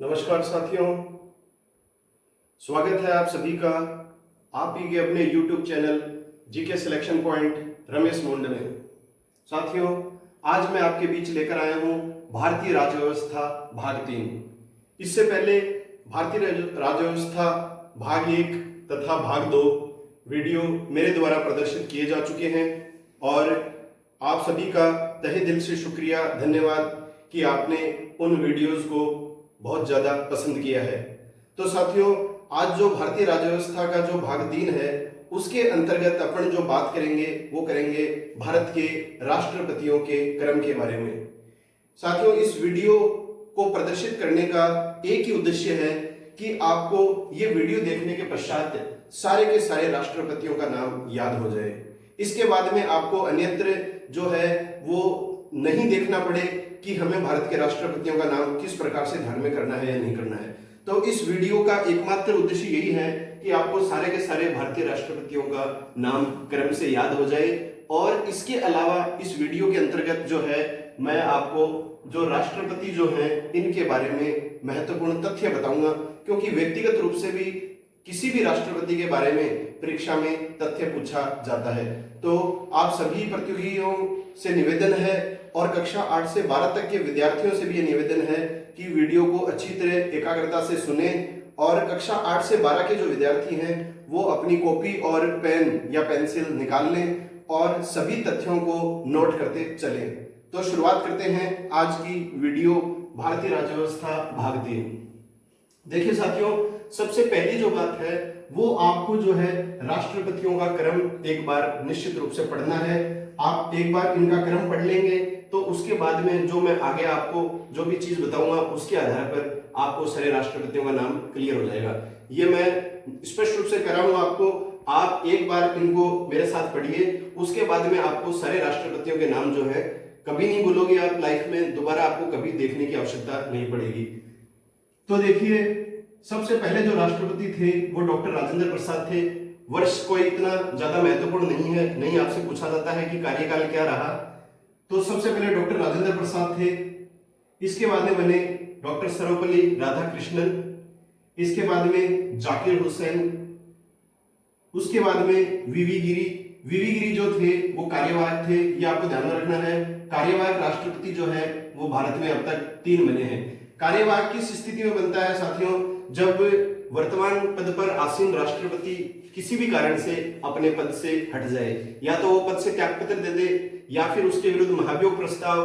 नमस्कार साथियों, स्वागत है आप सभी का आप ही के अपने YouTube channel GK selection point Ramesh Mond में। साथियों, आज मैं आपके बीच लेकर आया हूं भारतीय राज्य व्यवस्था भाग 3। इससे पहले भारतीय राज्य व्यवस्था भाग 1 तथा भाग 2 वीडियो मेरे द्वारा प्रदर्शित किए जा चुके हैं और आप सभी का तहे दिल से शुक्रिया, धन्यवाद कि आपने उन वीडियोस को बहुत ज्यादा पसंद किया है। तो साथियों, आज जो भारतीय राज्य व्यवस्था का जो भाग 3 है उसके अंतर्गत अपन जो बात करेंगे वो करेंगे भारत के राष्ट्रपतियों के क्रम के बारे में। साथियों, इस वीडियो को प्रदर्शित करने का एक ही उद्देश्य है कि आपको ये वीडियो देखने के पश्चात सारे के सारे राष्ट्रपतियों का नाम याद हो जाए। इसके बाद में आपको अन्यत्र जो है वो नहीं देखना पड़े कि हमें भारत के राष्ट्रपतियों का नाम किस प्रकार से ध्यान में करना है या नहीं करना है। तो इस वीडियो का एकमात्र उद्देश्य यही है कि आपको सारे के सारे भारतीय राष्ट्रपतियों का नाम क्रम से याद हो जाए। और इसके अलावा इस वीडियो के अंतर्गत जो है मैं आपको जो राष्ट्रपति जो हैं इनके बारे में महत्वपूर्ण तथ्य बताऊंगा, क्योंकि व्यक्तिगत रूप से भी किसी भी राष्ट्रपति के बारे में परीक्षा में तथ्य पूछा जाता है। तो आप सभी प्रतियोगियों से निवेदन है और कक्षा 8 से 12 तक के विद्यार्थियों से भी ये निवेदन है कि वीडियो को अच्छी तरह एकाग्रता से सुने और कक्षा 8 से 12 के जो विद्यार्थी हैं वो अपनी कॉपी और पेन या पेंसिल निकाल लें और सभी तथ्यों को नोट करते चलें। तो शुरुआत करते हैं आज की वीडियो भारतीय राज्य व्यवस्था भाग 3। देखिए साथियों, सबसे पहली जो बात है वो आपको जो है राष्ट्रपतियों का क्रम एक बार निश्चित रूप से पढ़ना है। आप एक बार इनका क्रम पढ़ लेंगे तो उसके बाद में जो मैं आगे आपको जो भी चीज बताऊंगा उसके आधार पर आपको सारे राष्ट्रपतियों का नाम क्लियर हो जाएगा। ये मैं स्पष्ट रूप से कराऊंगा आपको। आप एक बार इनको मेरे साथ पढ़िए, उसके बाद में आपको सारे राष्ट्रपतियों के नाम जो है कभी नहीं भूलोगे आप लाइफ में, दोबारा आपको कभी देखने की आवश्यकता नहीं पड़ेगी। तो देखिए, सबसे पहले जो राष्ट्रपति थे वो डॉक्टर राजेंद्र प्रसाद थे। वर्ष कोई इतना ज्यादा महत्वपूर्ण नहीं है, नहीं आपसे पूछा जाता है कि कार्यकाल क्या रहा। तो सबसे पहले डॉक्टर राजेंद्र प्रसाद थे। इसके बाद में बने डॉक्टर सर्वपल्ली राधाकृष्णन। इसके बाद में जाकिर हुसैन। उसके बाद में वीवी गिरी। वीवी गिरी जो थे वो कार्यवाहक थे, ये आपको ध्यान में रखना है। कार्यवाहक राष्ट्रपति जो है वो भारत में अब तक 3 बने हैं। कार्यवाहक किस स्थिति में बनता है साथियों? जब वर्तमान पद पर आसीन राष्ट्रपति किसी भी कारण से अपने पद से हट जाए, या तो वो पद से त्यागपत्र दे दे, या फिर उसके विरुद्ध महाभियोग प्रस्ताव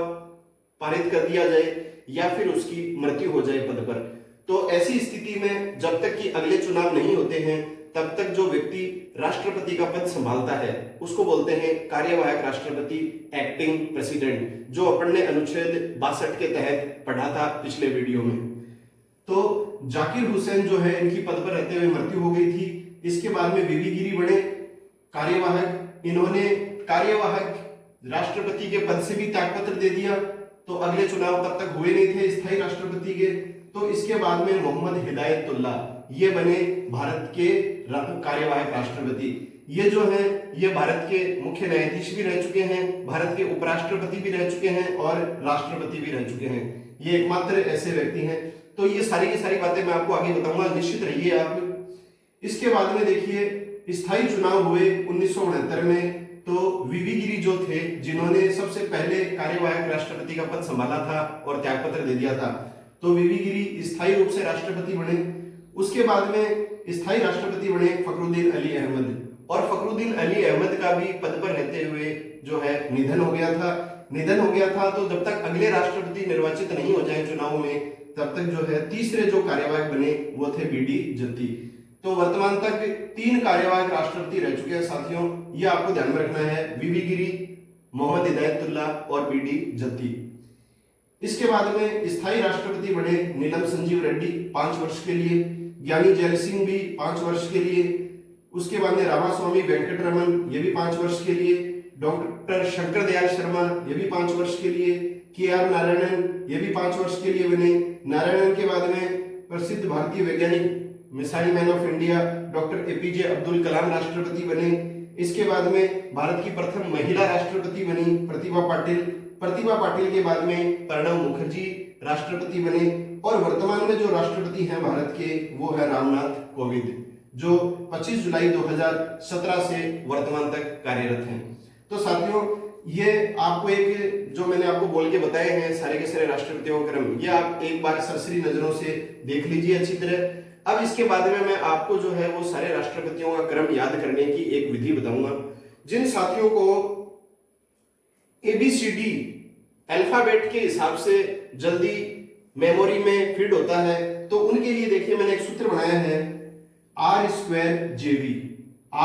पारित कर दिया जाए, या फिर उसकी मृत्यु हो जाए पद पर। तो ऐसी स्थिति में जब तक कि अगले चुनाव नहीं होते हैं तब तक जो व्यक्ति राष्ट्रपति का पद संभालता है उसको बोलते हैं कार्यवाहक राष्ट्रपति, एक्टिंग प्रेसिडेंट, जो अपन ने अनुच्छेद 62 के तहत पढ़ा था पिछले वीडियो में। तो जाकिर हुसैन जो है इनकी पद पर रहते हुए मृत्यु हो गई थी। इसके बाद में वीवी गिरी बने कार्यवाहक। इन्होंने कार्यवाहक राष्ट्रपति के पद से भी त्यागपत्र दे दिया, तो अगले चुनाव तब तक हुए नहीं थे स्थायी राष्ट्रपति के। तो इसके बाद में मोहम्मद हिदायतुल्ला ये बने भारत के कार्यवाहक राष्ट्रपति। ये जो है ये भारत के मुख्य न्यायाधीश भी रह चुके हैं, भारत के उपराष्ट्रपति भी रह चुके हैं और राष्ट्रपति भी रह चुके हैं। ये एकमात्र ऐसे व्यक्ति हैं। तो ये सारी की सारी बातें मैं आपको आगे बताऊंगा, निश्चित रहिए आप। इसके बाद में देखिए, स्थायी चुनाव हुए 1969 में। तो वीवी गिरी जो थे जिन्होंने सबसे पहले कार्यवाहक राष्ट्रपति का पद संभाला था और त्यागपत्र दे दिया था, तो वीवी गिरी स्थायी रूप से राष्ट्रपति बने। उसके बाद में स्थायी राष्ट्रपति बने फखरुद्दीन अली अहमद, और फखरुद्दीन अली अहमद का भी पद पर रहते हुए जो है निधन हो गया था। तो जब तक अगले राष्ट्रपति निर्वाचित नहीं हो जाए चुनाव में तब तक जो है तीसरे जो कार्यवाहक बने वो थे बीडी जत्ती। तो वर्तमान तक 3 कार्यवाहक राष्ट्रपति रह चुके हैं साथियों, ये आपको ध्यान में रखना है, वीवी गिरी, मोहम्मद हिदायतुल्ला और बीडी जत्ती। इसके बाद में स्थायी राष्ट्रपति बने नीलम संजीव रेड्डी 5 वर्ष के लिए, ज्ञानी जैल सिंह भी 5 वर्ष के लिए। उसके बाद में रामास्वामी वेंकटरमन ये भी 5 वर्ष के लिए, डॉक्टर शंकर दयाल शर्मा ये भी 5 वर्ष के लिए, के.आर. नारायणन ये भी 5 वर्ष के लिए बने। नारायणन के बाद में प्रसिद्ध भारतीय वैज्ञानिक, missile man of India doctor APJ Abdul Kalam राष्ट्रपति बने। इसके बाद में भारत की प्रथम महिला राष्ट्रपति बनी प्रतिभा पाटिल। प्रतिभा पाटिल के बाद में प्रणब मुखर्जी राष्ट्रपति बने और वर्तमान में जो राष्ट्रपति हैं भारत के वो है रामनाथ कोविंद, जो 25 जुलाई 2017 से वर्तमान तक कार्यरत हैं। तो साथियों, ये आपको एक जो मैंने आपको बोल के बताए हैं सारे के सारे राष्ट्रपतियों का क्रम, ये आप एक बार सरसरी नजरों से देख लीजिए अच्छी तरह। अब इसके बाद में मैं आपको जो है वो सारे राष्ट्रपतियों का क्रम याद करने की एक विधि बताऊंगा। जिन साथियों को ABCD अल्फाबेट के हिसाब से जल्दी मेमोरी में फिट होता है तो उनके लिए देखिए मैंने एक सूत्र बनाया है R²JV।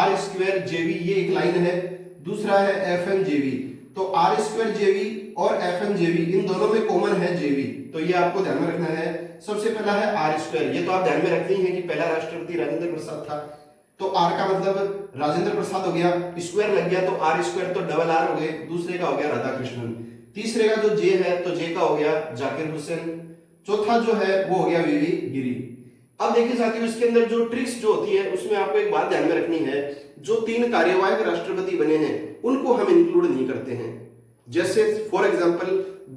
R²JV ये एक लाइन है, दूसरा है FMJV। तो R²JV और FMJV इन दोनों में कॉमन है JV, तो ये आपको ध्यान में रखना है। सबसे पहला है R², ये तो आप ध्यान में रखते ही हैं कि पहला राष्ट्रपति राजेंद्र प्रसाद था, तो R का मतलब राजेंद्र प्रसाद हो गया, स्क्वायर लग गया तो R² तो डबल R हो गए, दूसरे का हो गया राधाकृष्णन, तीसरे का जो J है तो J का हो गया जाकिर हुसैन, चौथा जो है वो हो गया VV गिरी। अब देखिए साथियों, इसके अंदर जो ट्रिक्स जो होती है उसमें आपको एक बात ध्यान में रखनी है, जो 3 कार्यवाहक राष्ट्रपति बने हैं उनको हम इंक्लूड नहीं करते हैं। जैसे फॉर एग्जांपल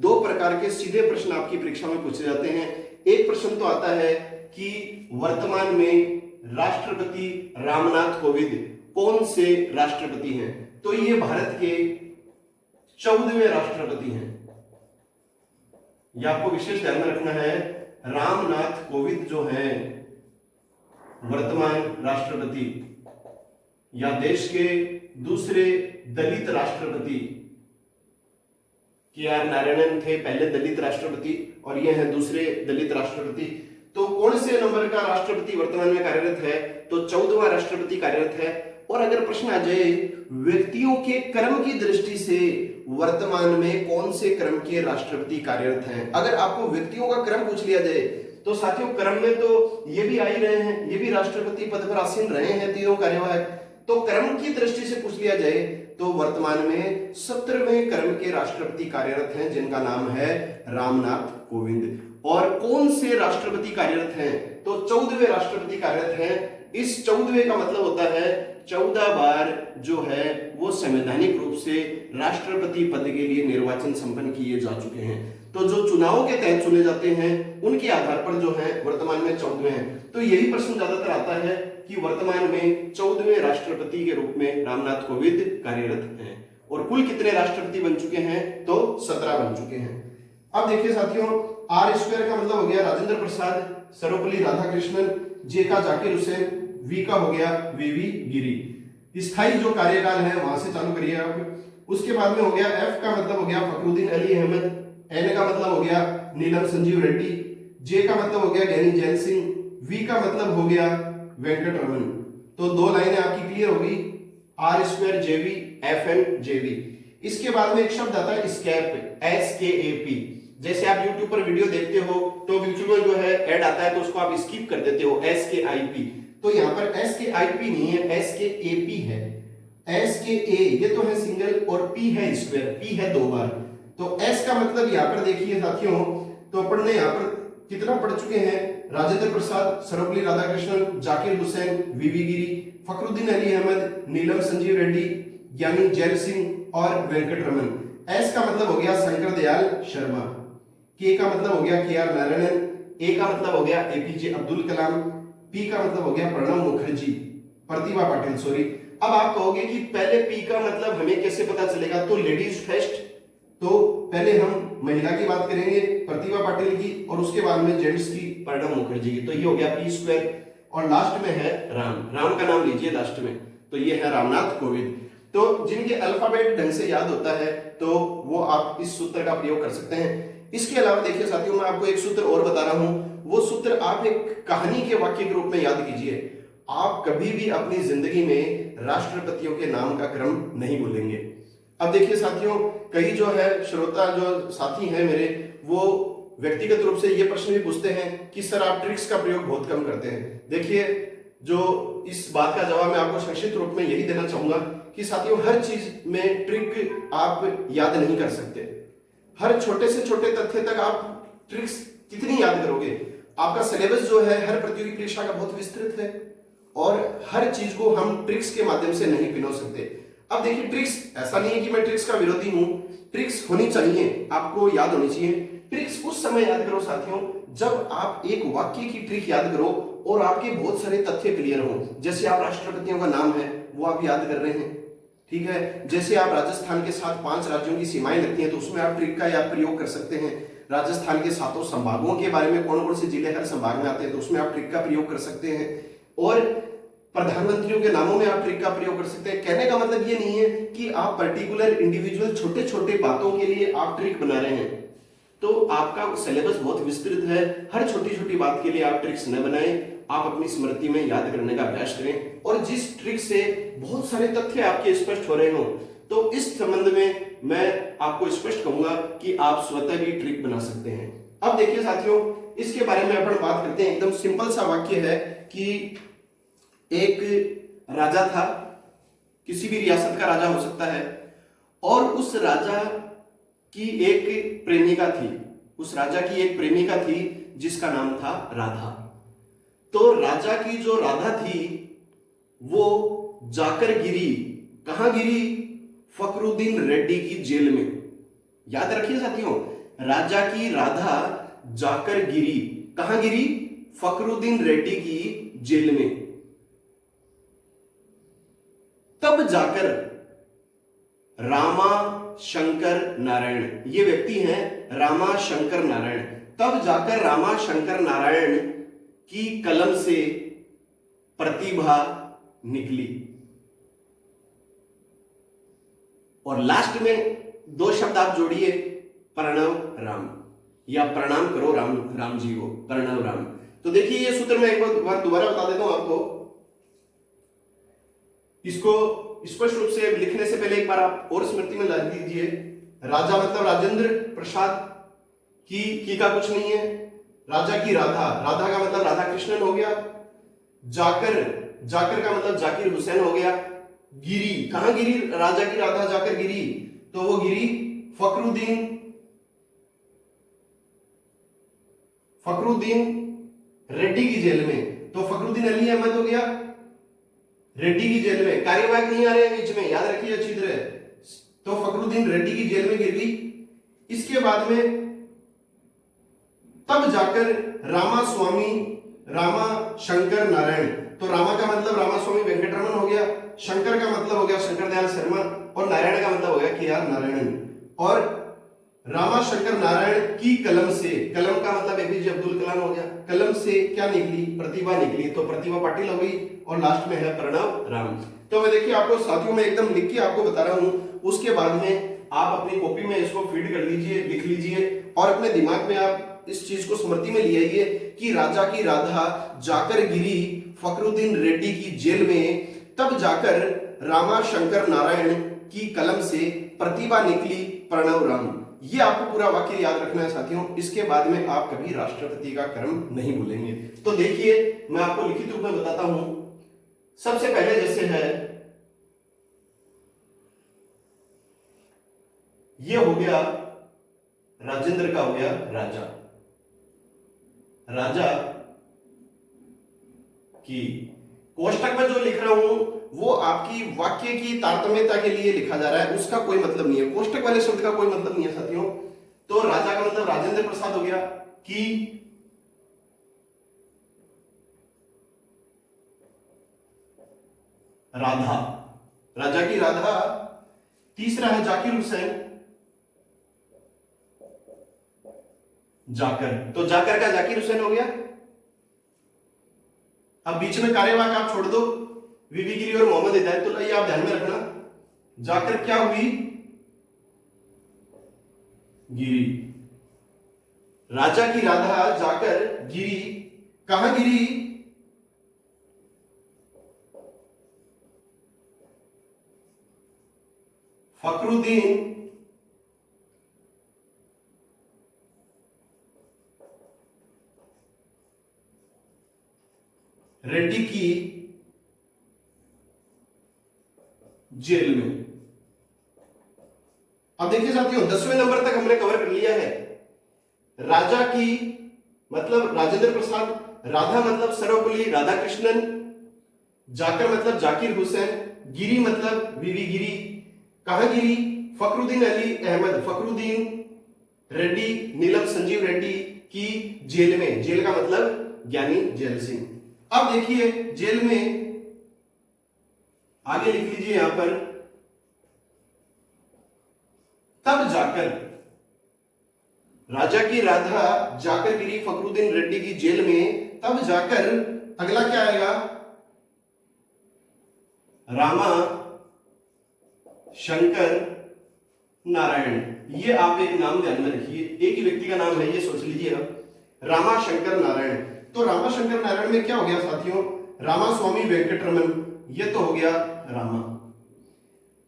2 प्रकार के सीधे प्रश्न आपकी परीक्षा में पूछे जाते हैं। एक प्रश्न तो आता है कि वर्तमान में राष्ट्रपति रामनाथ कोविंद कौन से राष्ट्रपति हैं, तो ये भारत के 14वें राष्ट्रपति हैं। यह आपको विशेष ध्यान में रखना है। रामनाथ कोविंद जो हैं वर्तमान राष्ट्रपति या देश के दूसरे दलित राष्ट्रपति, KR नारायणन थे पहले दलित राष्ट्रपति और ये हैं दूसरे दलित राष्ट्रपति। तो कौन से नंबर का राष्ट्रपति वर्तमान में कार्यरत है, तो 14वां राष्ट्रपति कार्यरत है। और अगर प्रश्न आ जाए व्यक्तियों के क्रम की दृष्टि से वर्तमान में कौन से क्रम के राष्ट्रपति कार्यरत हैं, अगर आपको व्यक्तियों का क्रम पूछ लिया जाए तो साथियों क्रम में तो ये भी आ ही रहे हैं, ये भी राष्ट्रपति पद पर आसीन रहे हैं तीनों कार्यवाहक। तो क्रम की दृष्टि से पूछ लिया जाए तो वर्तमान में 17वें क्रम के राष्ट्रपति कार्यरत हैं जिनका नाम है रामनाथ कोविंद। और कौन से राष्ट्रपति कार्यरत हैं, तो 14वें राष्ट्रपति कार्यरत हैं। इस 14वें का मतलब होता है 14 बार जो है वो संवैधानिक रूप से राष्ट्रपति पद के लिए निर्वाचन संपन्न किए जा चुके हैं। तो जो चुनावों के तहत चुने जाते हैं उनके आधार पर जो है वर्तमान में 14वें हैं। तो यही प्रश्न ज्यादातर आता है कि वर्तमान में 14वें राष्ट्रपति के रूप में रामनाथ कोविंद कार्यरत हैं। और कुल कितने राष्ट्रपति बन चुके हैं, तो 17 बन चुके हैं। अब देखिए साथियों, R² का मतलब हो गया राजेंद्र प्रसाद, सर्वपल्ली राधाकृष्णन, J का जाकिर हुसैन, V का हो गया VV गिरी। स्थायी जो कार्यकाल है वहां से चालू करिए आप। उसके बाद में हो गया F का मतलब हो गया फखरुद्दीन अली अहमद, N का मतलब हो गया नीलम संजीव रेड्डी, J का मतलब हो गया ज्ञानी जैल सिंह, V का मतलब हो गया वेंकट रमन। तो 2 लाइनें आपकी क्लियर होगी, R²JV FMJV। इसके बाद में एक शब्द आता है स्कैप, SKAP। जैसे आप YouTube पर वीडियो देखते हो तो बीच में जो है ऐड आता है तो उसको आप स्किप कर देते हो, SKIP। तो यहाँ पर SKIP नहीं है, SKAP है। SKA ये तो है सिंगल और P है स्क्वायर, P है 2 बार। तो S का मतलब यहाँ पर देखिए साथियों, तो अपन ने यहाँ पर कितना पढ़ चुके हैं, राजेंद्र प्रसाद, सर्वपल्ली राधाकृष्णन, जाकिर हुसैन, VV गिरी, फखरुद्दीन अली अहमद, नीलम संजीव रेड्डी, ज्ञानी जैल सिंह और वेंकट रमन। S का मतलब हो गया शंकर दयाल शर्मा, K का मतलब हो गया KR नारायणन, A का मतलब हो गया APJ अब्दुल कलाम, P का मतलब हो गया प्रणब मुखर्जी, प्रतिभा पाटिल सॉरी। अब आप कहोगे कि पहले P का मतलब हमें कैसे पता चलेगा, तो लेडीज फर्स्ट, तो पहले हम महिला की बात करेंगे प्रतिभा पाटिल की और उसके बाद में जेंट्स की प्रणब मुखर्जी की। तो ये हो गया P² और लास्ट में है राम का नाम लीजिए लास्ट में, तो ये है रामनाथ कोविंद। तो जिनके अल्फाबेट ढंग से याद होता है तो वो आप इस सूत्र का प्रयोग कर सकते हैं। इसके अलावा देखिए साथियों, मैं आपको एक सूत्र और बता रहा हूं, वो सूत्र आप एक कहानी के वाक्य के रूप में याद कीजिए। आप कभी भी अपनी जिंदगी में राष्ट्रपतियों के नाम का क्रम नहीं भूलेंगे। अब देखिए साथियों, कई जो है श्रोता जो साथी हैं मेरे, वो व्यक्तिगत रूप से ये प्रश्न भी पूछते हैं कि सर आप ट्रिक्स का प्रयोग बहुत कम करते हैं। देखिए, जो इस बात का जवाब मैं आपको संक्षिप्त रूप में यही देना चाहूंगा कि साथियों हर चीज में ट्रिक आप याद नहीं कर सकते। हर छोटे से छोटे तथ्य तक आप ट्रिक्स कितनी याद करोगे। आपका सिलेबस जो है हर प्रतियोगी परीक्षा का बहुत विस्तृत है और हर चीज को हम ट्रिक्स के माध्यम से नहीं पिनो सकते। अब देखिए, ट्रिक्स ऐसा नहीं है कि मैं ट्रिक्स का विरोधी हूं, ट्रिक्स होनी चाहिए, आपको याद होनी चाहिए, ट्रिक्स उस समय याद करो साथियों जब आप एक वाक्य की ट्रिक याद करो और आपके बहुत सारे तथ्य क्लियर हो। जैसे आप राष्ट्रपतियों का नाम है वो आप याद कर रहे हैं, ठीक है। जैसे आप राजस्थान के साथ 5 राज्यों की सीमाएं लगती हैं तो उसमें आप ट्रिक का या प्रयोग कर सकते हैं। राजस्थान के 7 संभागों के बारे में कौन कौन से जिले हर संभाग में आते हैं तो उसमें आप ट्रिक का प्रयोग कर सकते हैं। और प्रधानमंत्रियों के नामों में आप ट्रिक का प्रयोग कर सकते हैं। कहने का मतलब ये नहीं है कि आप पर्टिकुलर इंडिविजुअल छोटे छोटे बातों के लिए आप ट्रिक बना रहे हैं, तो आपका सिलेबस बहुत विस्तृत है। हर छोटी छोटी बात के लिए आप ट्रिक्स न बनाएं, आप अपनी स्मृति में याद करने का अभ्यास करें। और जिस ट्रिक से बहुत सारे तथ्य आपके स्पष्ट हो रहे हो तो इस संबंध में मैं आपको स्पष्ट कहूंगा कि आप स्वतः भी ट्रिक बना सकते हैं। अब देखिए साथियों, इसके बारे में अपन बात करते हैं। एकदम सिंपल सा वाक्य है कि एक राजा था, किसी भी रियासत का राजा हो सकता है, और उस राजा की एक प्रेमिका थी। उस राजा की एक प्रेमिका थी जिसका नाम था राधा। तो राजा की जो राधा थी वो जाकर गिरी, कहां गिरी? फखरुद्दीन रेड्डी की जेल में। याद रखिए साथियों, राजा की राधा जाकर गिरी, कहां गिरी? फखरुद्दीन रेड्डी की जेल में। तब जाकर रामा शंकर नारायण, ये व्यक्ति हैं रामा शंकर नारायण, तब जाकर रामा शंकर नारायण की कलम से प्रतिभा निकली। और लास्ट में 2 शब्द आप जोड़िए, प्रणव राम, या प्रणाम करो राम जी को, प्रणव राम। तो देखिए ये सूत्र मैं एक बार दोबारा बता देता हूं आपको। इसको स्पष्ट रूप से लिखने से पहले एक बार आप और स्मृति में ला दीजिए। राजा मतलब राजेंद्र प्रसाद, की का कुछ नहीं है। राजा की राधा, राधा का मतलब राधा कृष्णन हो गया। जाकर, जाकर का मतलब जाकिर हुसैन हो गया। गिरी, कहां गिरी? राजा की राधा जाकर गिरी, तो वो गिरी फखरुद्दीन रेड्डी की जेल में। तो फखरुद्दीन अली अहमद हो गया रेड्डी की जेल में। कार्यवाहक नहीं आ रहे हैं बीच में, याद रखिए अच्छी तरह। तो फखरुद्दीन रेड्डी की जेल में गिर गई। इसके बाद में तब जाकर रामा शंकर नारायण, तो रामा का मतलब रामास्वामी वेंकटरमन हो गया, शंकर का मतलब हो गया शंकर दयाल शर्मा, और नारायण का मतलब हो गया के.आर. नारायणन। और रामा शंकर नारायण की कलम से, कलम का मतलब एपीजे अब्दुल कलाम हो गया, कलम से क्या निकली? प्रतिभा निकली। तो प्रतिभा पाटिल हो गई, और लास्ट में है प्रणव राम। तो मैं देखिए आपको साथियों में एकदम लिख के आपको बता रहा हूं, उसके बाद में आप अपनी कॉपी में इसको फीड कर लीजिए, लिख लीजिए, और अपने दिमाग में आप इस चीज को स्मृति में ले आइए कि राजा की राधा जाकर गिरी फखरुद्दीन रेड्डी की जेल में, तब जाकर रामा शंकर नारायण की कलम से प्रतिभा निकली प्रणव राम। ये आपको पूरा वाक्य याद रखना है साथियों। इसके बाद में आप कभी राष्ट्रपति का क्रम नहीं भूलेंगे। तो देखिए मैं आपको लिखित रूप में बताता हूं। सबसे पहले जैसे है, ये हो गया राजेंद्र का हो गया राजा, राजा की। कोष्टक में जो लिख रहा हूं वो आपकी वाक्य की तारतम्यता के लिए लिखा जा रहा है, उसका कोई मतलब नहीं है। कोष्टक वाले शब्द का कोई मतलब नहीं है साथियों। तो राजा का मतलब राजेंद्र प्रसाद हो गया, की राधा, राजा की राधा। तीसरा है जाकिर हुसैन, जाकर, तो जाकर का जाकिर हुसैन हो गया। अब बीच में कार्यवाहक आप छोड़ दो, वीवी गिरी और मोहम्मद हिदायतुल्लाह, ये आप ध्यान में रखना। जाकर क्या हुई? गिरी। राजा की राधा जाकर गिरी, कहां गिरी? फखरुद्दीन रेड्डी की जेल में। अब देखिए साथियों 10वें नंबर तक हमने कवर कर लिया है। राजा की मतलब राजेंद्र प्रसाद, राधा मतलब सर्वपल्ली राधाकृष्णन, जाकर मतलब जाकिर हुसैन, गिरी मतलब वीवी गिरी, कहां गिरी? फखरुद्दीन अली अहमद, फखरुद्दीन रेड्डी नीलम संजीव रेड्डी की जेल में, जेल का मतलब ज्ञानी जैल सिंह। अब देखिए जेल में आगे लिख लीजिए यहां पर, तब जाकर राजा की राधा जाकर गिरी फखरुद्दीन रेड्डी की जेल में, तब जाकर अगला क्या आएगा, रामा शंकर नारायण। ये आप एक नाम ध्यान में रखिए, एक ही व्यक्ति का नाम है, ये सोच लीजिए आप, रामा शंकर नारायण। तो रामा शंकर नारायण में क्या हो गया साथियों, रामा स्वामी वेंकटरमन, ये तो हो गया रामा।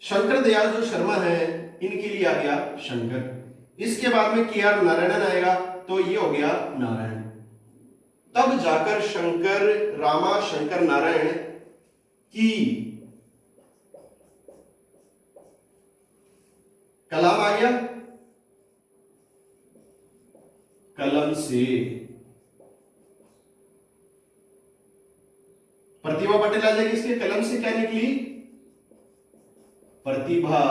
शंकर दयाल जो शर्मा है इनके लिए आ गया शंकर। इसके बाद में के आर नारायणन आएगा, तो ये हो गया नारायण। तब जाकर शंकर रामा शंकर नारायण की कलाम आ गया, कलम से। प्रतिभा पटेल आ जाएगी, इसके कलम से क्या निकली, प्रतिभा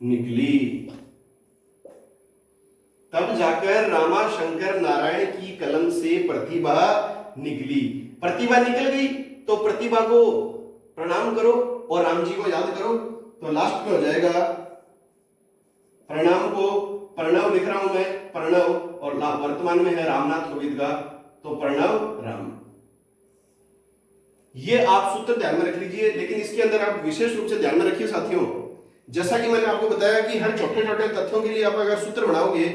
निकली। तब जाकर रामा शंकर नारायण की कलम से प्रतिभा निकली। प्रतिभा निकल गई तो प्रतिभा को प्रणाम करो और राम जी को याद करो, तो लास्ट में हो जाएगा प्रणाम को, प्रणव लिख रहा हूं मैं, प्रणव, और वर्तमान में है रामनाथ कोविंद का, तो प्रणव राम। ये आप सूत्र ध्यान में रख लीजिए, लेकिन इसके अंदर आप विशेष रूप से ध्यान में रखिए साथियों, जैसा कि मैंने आपको बताया कि हर छोटे छोटे तथ्यों के लिए आप अगर सूत्र बनाओगे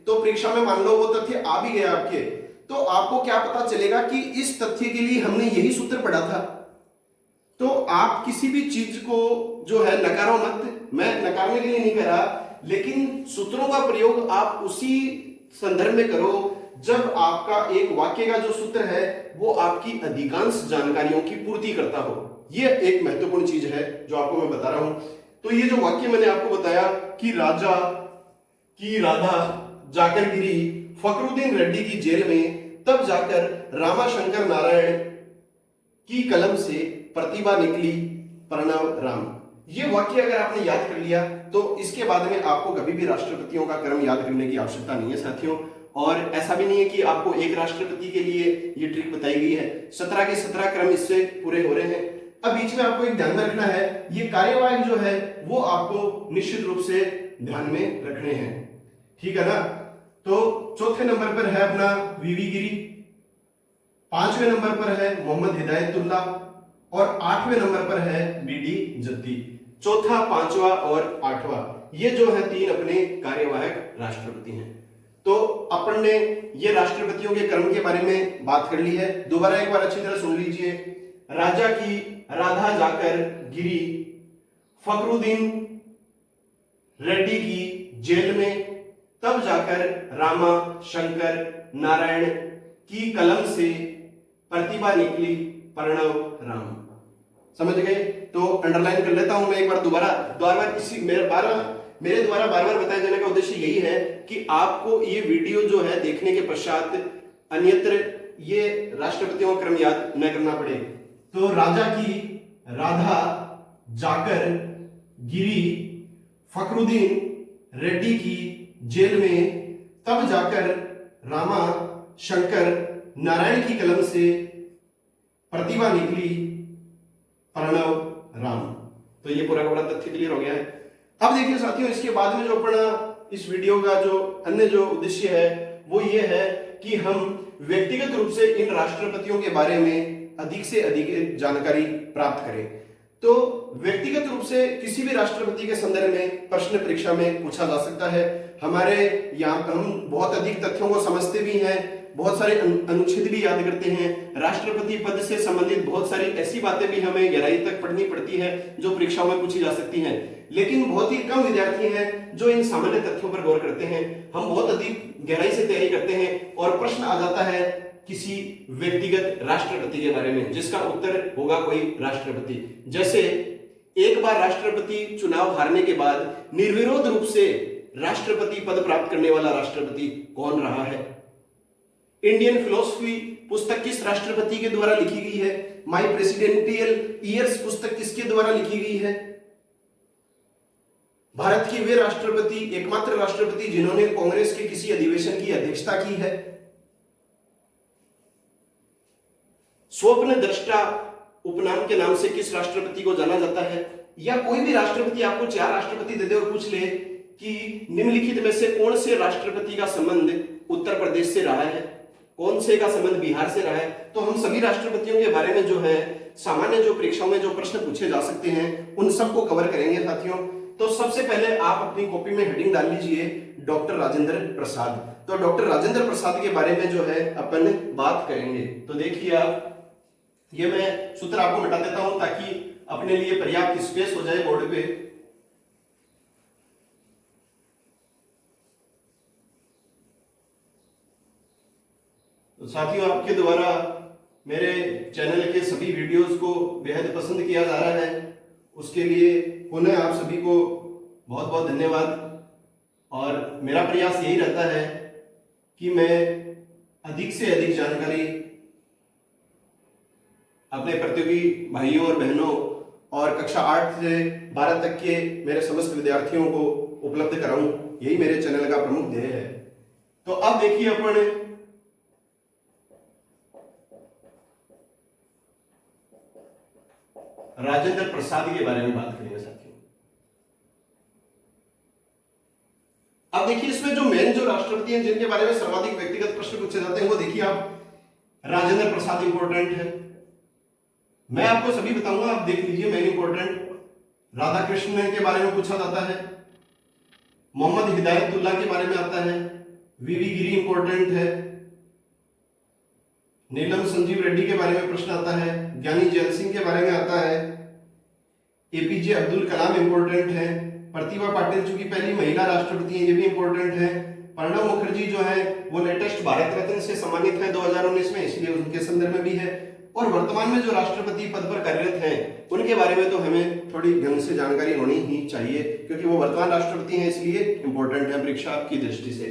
तो परीक्षा में मान लो वो तथ्य आ भी गया आपके, तो आपको क्या पता चलेगा कि इस तथ्य के लिए हमने यही सूत्र पढ़ा था। तो आप किसी भी चीज को जो है नकारो मत, मैं नकारने के लिए नहीं कह रहा, लेकिन सूत्रों का प्रयोग आप उसी संदर्भ में करो जब आपका एक वाक्य का जो सूत्र है वो आपकी अधिकांश जानकारियों की पूर्ति करता हो। यह एक महत्वपूर्ण चीज है जो आपको मैं बता रहा हूं। तो ये जो वाक्य मैंने आपको बताया कि राजा की राधा जाकर गिरी फखरुद्दीन रेड्डी की जेल में, तब जाकर रामा शंकर नारायण की कलम से प्रतिभा निकली, प्रणव राम। ये वाक्य अगर आपने याद कर लिया तो इसके बाद में आपको कभी भी राष्ट्रपतियों का क्रम याद करने की आवश्यकता नहीं है साथियों। और ऐसा भी नहीं है कि आपको एक राष्ट्रपति के लिए ये ट्रिक बताई गई है, 17 के 17 क्रम इससे पूरे हो रहे हैं। अब बीच में आपको एक ध्यान में रखना है, ये कार्यवाही जो है वो आपको निश्चित रूप से ध्यान में रखने हैं, ठीक है ना। तो चौथे नंबर पर है अपना वीवी गिरी, 5वें नंबर पर है मोहम्मद हिदायतुल्ला और 8वें नंबर पर है बीडी जत्ती। चौथा, 5वां और 8वां, ये जो है 3 अपने कार्यवाहक राष्ट्रपति हैं। तो अपन ने ये राष्ट्रपतियों के क्रम के बारे में बात कर ली है। दोबारा एक बार अच्छी तरह सुन लीजिए। राजा की राधा जाकर गिरी फखरुद्दीन रेड्डी की जेल में, तब जाकर रामा शंकर नारायण की कलम से प्रतिभा निकली, प्रणव राम। समझ गए? तो अंडरलाइन कर लेता हूं मैं एक बार दोबारा इसी मेरे द्वारा बार बार बताए जाने का उद्देश्य यही है कि आपको ये वीडियो जो है देखने के पश्चात अन्यत्र ये राष्ट्रपतियों का क्रम याद न करना पड़े। तो राजा की राधा जाकर गिरी फखरुद्दीन रेड्डी की जेल में, तब जाकर रामा शंकर नारायण की कलम से प्रतिभा निकली, प्रणव राम। तो ये पूरा का पूरा तथ्य क्लियर हो गया है। अब देखिए साथियों, इसके बाद में जो अपना इस वीडियो का जो अन्य जो उद्देश्य है वो ये है कि हम व्यक्तिगत रूप से इन राष्ट्रपतियों के बारे में अधिक से अधिक जानकारी प्राप्त करें। तो व्यक्तिगत रूप से किसी भी राष्ट्रपति के संदर्भ में प्रश्न परीक्षा में पूछा जा सकता है। हमारे यहाँ हम बहुत अधिक तथ्यों को समझते भी हैं, बहुत सारे अनुच्छेद भी याद करते हैं। राष्ट्रपति पद से संबंधित बहुत सारी ऐसी बातें भी हमें गहराई तक पढ़नी पड़ती है जो परीक्षाओं में पूछी जा सकती हैं। लेकिन बहुत ही कम विद्यार्थी हैं जो इन सामान्य तथ्यों पर गौर करते हैं। हम बहुत अधिक गहराई से तैयारी करते हैं और प्रश्न आ जाता है किसी व्यक्तिगत राष्ट्रपति के बारे में जिसका उत्तर होगा कोई राष्ट्रपति। जैसे एक बार राष्ट्रपति चुनाव हारने के बाद निर्विरोध रूप से राष्ट्रपति पद प्राप्त करने वाला राष्ट्रपति कौन रहा है? इंडियन फिलोसफी पुस्तक किस राष्ट्रपति के द्वारा लिखी गई है? माय प्रेसिडेंटियल ईयर्स पुस्तक किसके द्वारा लिखी गई है? भारत की वे राष्ट्रपति, एकमात्र राष्ट्रपति जिन्होंने कांग्रेस के किसी अधिवेशन की अध्यक्षता की है। स्वप्न दृष्टा उपनाम के नाम से किस राष्ट्रपति को जाना जाता है? या कोई भी राष्ट्रपति आपको 4 राष्ट्रपति दे दे और पूछ ले कि निम्नलिखित में से कौन से राष्ट्रपति का संबंध उत्तर प्रदेश से रहा है, कौन से का संबंध बिहार से रहा है, तो हम सभी राष्ट्रपतियों के बारे में जो है सामान्य जो परीक्षाओं में जो प्रश्न पूछे जा सकते हैं उन सबको कवर करेंगे साथियों। तो सबसे पहले आप अपनी कॉपी में हेडिंग डाल लीजिए डॉक्टर राजेंद्र प्रसाद। तो डॉक्टर राजेंद्र प्रसाद के बारे में जो है अपन बात करेंगे। तो देखिए आप, ये मैं सूत्र आपको मिटा देता हूं ताकि अपने लिए पर्याप्त स्पेस हो जाए बोर्ड पे। तो साथियों, आपके द्वारा मेरे चैनल के सभी वीडियोस को बेहद पसंद किया जा रहा है, उसके लिए पुनः आप सभी को बहुत बहुत धन्यवाद। और मेरा प्रयास यही रहता है कि मैं अधिक से अधिक जानकारी अपने प्रतियोगी भाइयों और बहनों और कक्षा 8 से 12 तक के मेरे समस्त विद्यार्थियों को उपलब्ध कराऊं, यही मेरे चैनल का प्रमुख ध्येय है। तो अब देखिए अपन राजेंद्र प्रसाद के बारे में बात करेंगे साथियों। अब देखिए इसमें जो मेन जो राष्ट्रपति हैं जिनके बारे में सर्वाधिक व्यक्तिगत प्रश्न पूछे जाते हैं वो देखिए आप, राजेंद्र प्रसाद इंपॉर्टेंट है, मैं आपको सभी बताऊंगा, आप देख लीजिए मेन इंपॉर्टेंट। राधा कृष्णन के बारे में पूछा जाता है, मोहम्मद हिदायतुल्ला के बारे में आता है, वीवी गिरी इंपॉर्टेंट है, नीलम संजीव रेड्डी के बारे में प्रश्न आता है, ज्ञानी जैल सिंह के बारे में आता है, एपीजे अब्दुल कलाम इंपॉर्टेंट है, प्रतिभा पाटिल जो की पहली महिला राष्ट्रपति है ये भी इंपॉर्टेंट है, प्रणब मुखर्जी जो है वो लेटेस्ट भारत रत्न से सम्मानित है 2019 में, इसलिए उनके संदर्भ में भी है। और वर्तमान में जो राष्ट्रपति पद पर कार्यरत हैं उनके बारे में तो हमें थोड़ी ढंग से जानकारी होनी ही चाहिए क्योंकि वो वर्तमान राष्ट्रपति हैं, इसलिए इंपॉर्टेंट है परीक्षा की दृष्टि से।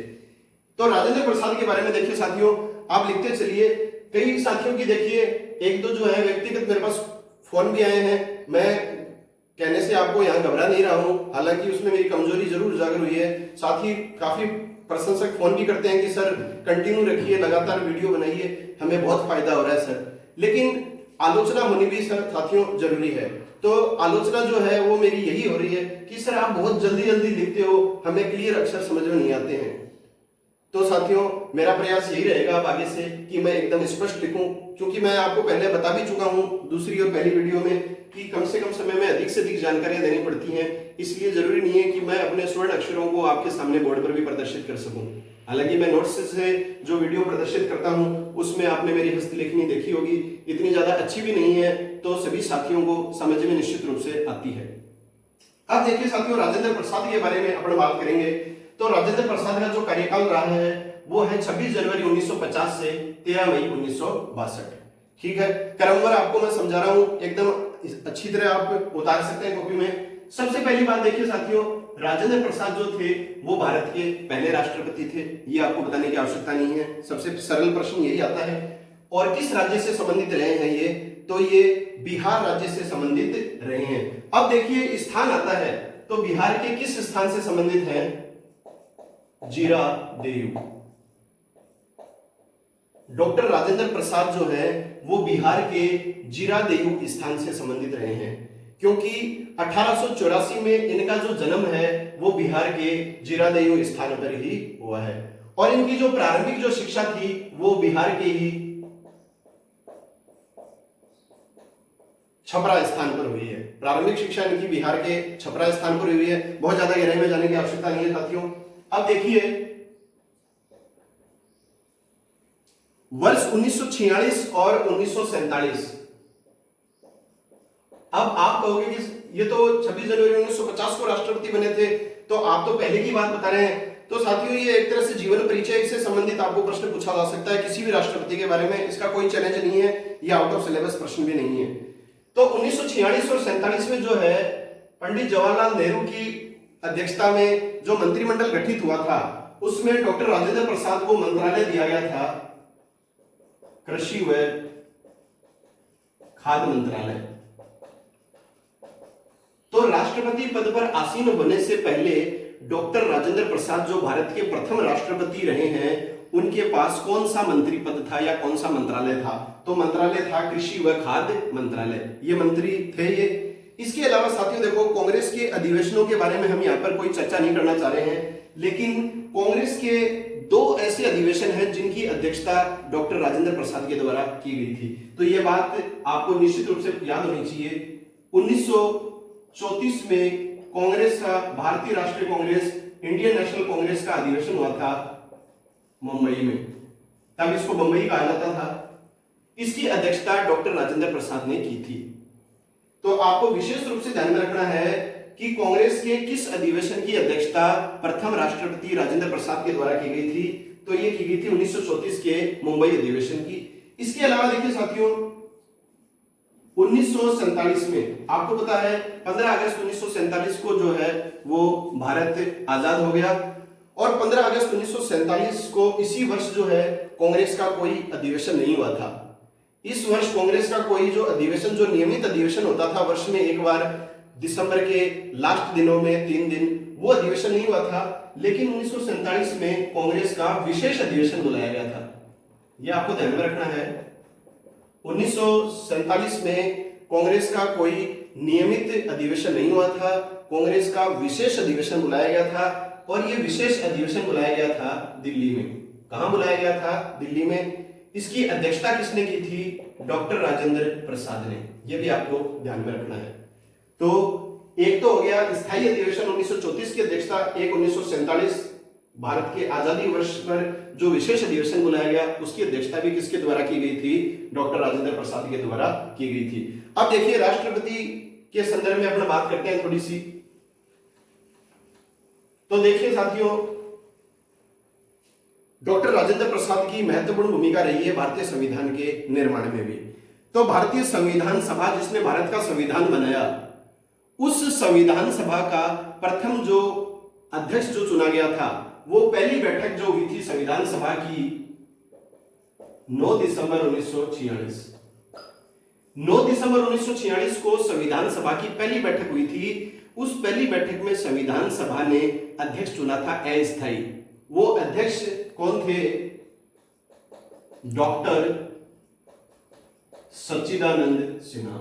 तो राजेंद्र प्रसाद के बारे में देखिए साथियों, आप लिखते चलिए। कई साथियों की देखिए एक दो जो है व्यक्तिगत मेरे पास फोन भी आए हैं, मैं कहने से आपको यहाँ घबरा नहीं रहा हूँ, हालांकि उसमें मेरी कमजोरी जरूर उजागर हुई है। साथ ही काफी प्रशंसक फोन भी करते हैं कि सर कंटिन्यू रखिए, लगातार वीडियो बनाइए, हमें बहुत फायदा हो रहा है सर। लेकिन आलोचना होनी भी सर साथियों जरूरी है। तो आलोचना जो है वो मेरी यही हो रही है कि सर आप बहुत जल्दी जल्दी लिखते हो, हमें क्लियर अक्षर समझ में नहीं आते हैं। तो साथियों मेरा प्रयास यही रहेगा अब आगे से कि मैं एकदम स्पष्ट लिखूं, क्योंकि मैं आपको पहले बता भी चुका हूं दूसरी और पहली वीडियो में कि कम से कम समय में अधिक से अधिक जानकारियां देनी पड़ती हैं, इसलिए जरूरी नहीं है कि मैं अपने स्वर्ण अक्षरों को आपके सामने बोर्ड पर भी प्रदर्शित कर सकूं। हालांकि मैं नोट्स से जो वीडियो प्रदर्शित करता हूं उसमें आपने मेरी हस्तलेखनी देखी होगी, इतनी ज्यादा अच्छी भी नहीं है, तो सभी साथियों को समझ में निश्चित रूप से आती है। अब देखिए साथियों, राजेंद्र प्रसाद के बारे में अपन बात करेंगे। तो राजेंद्र प्रसाद का जो कार्यकाल रहा है वो है 26 जनवरी 1950 से 13 मई 1962। ठीक है, क्रमवार आपको मैं समझा रहा हूं, एकदम अच्छी तरह आप उतार सकते हैं कॉपी में। सबसे पहली बात देखिए साथियों, राजेंद्र प्रसाद जो थे वो भारत के पहले राष्ट्रपति थे, ये आपको बताने की आवश्यकता नहीं है, सबसे सरल प्रश्न यही आता है। और किस राज्य से संबंधित रहे हैं ये, तो ये बिहार राज्य से संबंधित रहे हैं। अब देखिए स्थान आता है, तो बिहार के किस स्थान से संबंधित है, जीरादेयू। डॉक्टर राजेंद्र प्रसाद जो है वो बिहार के जीरादेयू स्थान से संबंधित रहे हैं, क्योंकि 1884 में इनका जो जन्म है वो बिहार के जीरादेयू स्थान पर ही हुआ है। और इनकी जो प्रारंभिक जो शिक्षा थी वो बिहार के ही छपरा स्थान पर हुई है। प्रारंभिक शिक्षा इनकी बिहार के छपरा स्थान पर हुई है, बहुत ज्यादा गहराई में जाने की आवश्यकता नहीं है साथियों। अब देखिए वर्ष 1946 और 1947, अब आप कहोगे कि ये तो 26 जनवरी 1950 को राष्ट्रपति बने थे, तो आप तो पहले की बात बता रहे हैं। तो साथियों ये एक तरह से जीवन परिचय से संबंधित आपको प्रश्न पूछा जा सकता है किसी भी राष्ट्रपति के बारे में, इसका कोई चैलेंज नहीं है, ये आउट ऑफ सिलेबस प्रश्न भी नहीं है। तो 1946 और 47 में जो है पंडित जवाहरलाल नेहरू की अध्यक्षता में जो मंत्रिमंडल गठित हुआ था उसमें डॉक्टर राजेंद्र प्रसाद को मंत्रालय दिया गया था कृषि व खाद्य मंत्रालय। तो तो राष्ट्रपति पद पर आसीन होने से पहले डॉक्टर राजेंद्र प्रसाद जो भारत के प्रथम राष्ट्रपति रहे हैं, उनके पास कौन सा मंत्री पद था या कौन सा मंत्रालय था? तो मंत्रालय था कृषि व खाद्य मंत्रालय, ये मंत्री थे ये। इसके अलावा साथियों देखो, कांग्रेस के अधिवेशनों के बारे में हम यहाँ पर कोई चर्चा नहीं करना चाह रहे हैं, लेकिन कांग्रेस के दो ऐसे अधिवेशन हैं जिनकी अध्यक्षता डॉक्टर राजेंद्र प्रसाद के द्वारा की गई थी। तो यह बात आपको निश्चित रूप से याद होनी चाहिए। 1934 में कांग्रेस का, भारतीय राष्ट्रीय कांग्रेस, इंडियन नेशनल कांग्रेस का अधिवेशन हुआ था मुंबई में, तब इसको मुंबई कहा जाता था। इसकी अध्यक्षता डॉक्टर राजेंद्र प्रसाद ने की थी। तो आपको विशेष रूप से ध्यान में रखना है कि कांग्रेस के किस अधिवेशन की अध्यक्षता प्रथम राष्ट्रपति राजेंद्र प्रसाद के द्वारा की गई थी? तो ये की गई थी 1934 के मुंबई अधिवेशन की। इसके अलावा देखिए साथियों, 1947 में आपको पता है 15 अगस्त 1947 को जो है वो भारत आजाद हो गया, और 15 अगस्त 1947 को इसी वर्ष जो है कांग्रेस का कोई अधिवेशन नहीं हुआ था। इस वर्ष कांग्रेस का कोई जो अधिवेशन, जो नियमित अधिवेशन होता था वर्ष में एक बार, दिसंबर के लास्ट दिनों में 3 दिन, वो अधिवेशन नहीं हुआ था। लेकिन 1947 में कांग्रेस का विशेष अधिवेशन बुलाया गया था, यह आपको ध्यान में रखना है। 1947 में कांग्रेस का कोई नियमित अधिवेशन नहीं हुआ था, कांग्रेस का विशेष अधिवेशन बुलाया गया था, और यह विशेष अधिवेशन बुलाया गया था दिल्ली में। कहां बुलाया गया था? दिल्ली में। इसकी अध्यक्षता किसने की थी? डॉक्टर राजेंद्र प्रसाद ने। यह भी आपको ध्यान में रखना है। तो एक तो हो गया स्थायी अधिवेशन 1934 की अध्यक्षता, एक 1947 भारत के आजादी वर्ष पर जो विशेष अधिवेशन बुलाया गया उसकी अध्यक्षता भी किसके द्वारा की गई थी? डॉक्टर राजेंद्र प्रसाद के द्वारा की गई थी। अब देखिए राष्ट्रपति के संदर्भ में अपना बात करते हैं थोड़ी सी। तो देखिए साथियों, डॉक्टर राजेंद्र प्रसाद की महत्वपूर्ण भूमिका रही है भारतीय संविधान के निर्माण में भी। तो भारतीय संविधान सभा जिसने भारत का संविधान बनाया, उस संविधान सभा का प्रथम जो अध्यक्ष जो चुना गया था, वो पहली बैठक जो हुई थी संविधान सभा की 9 दिसंबर 1946। 9 दिसंबर 1946 को संविधान सभा की पहली बैठक हुई थी। उस पहली बैठक में संविधान सभा ने अध्यक्ष चुना था अस्थायी। वो अध्यक्ष कौन थे? डॉक्टर सच्चिदानंद सिन्हा।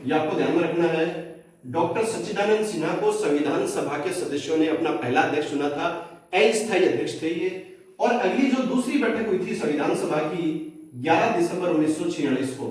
यह आपको ध्यान में रखना है। डॉक्टर सच्चिदानंद सिन्हा को संविधान सभा के सदस्यों ने अपना पहला अध्यक्ष चुना था, अस्थायी अध्यक्ष थे ये। और अगली जो दूसरी बैठक हुई थी संविधान सभा की 11 दिसंबर 1946 को,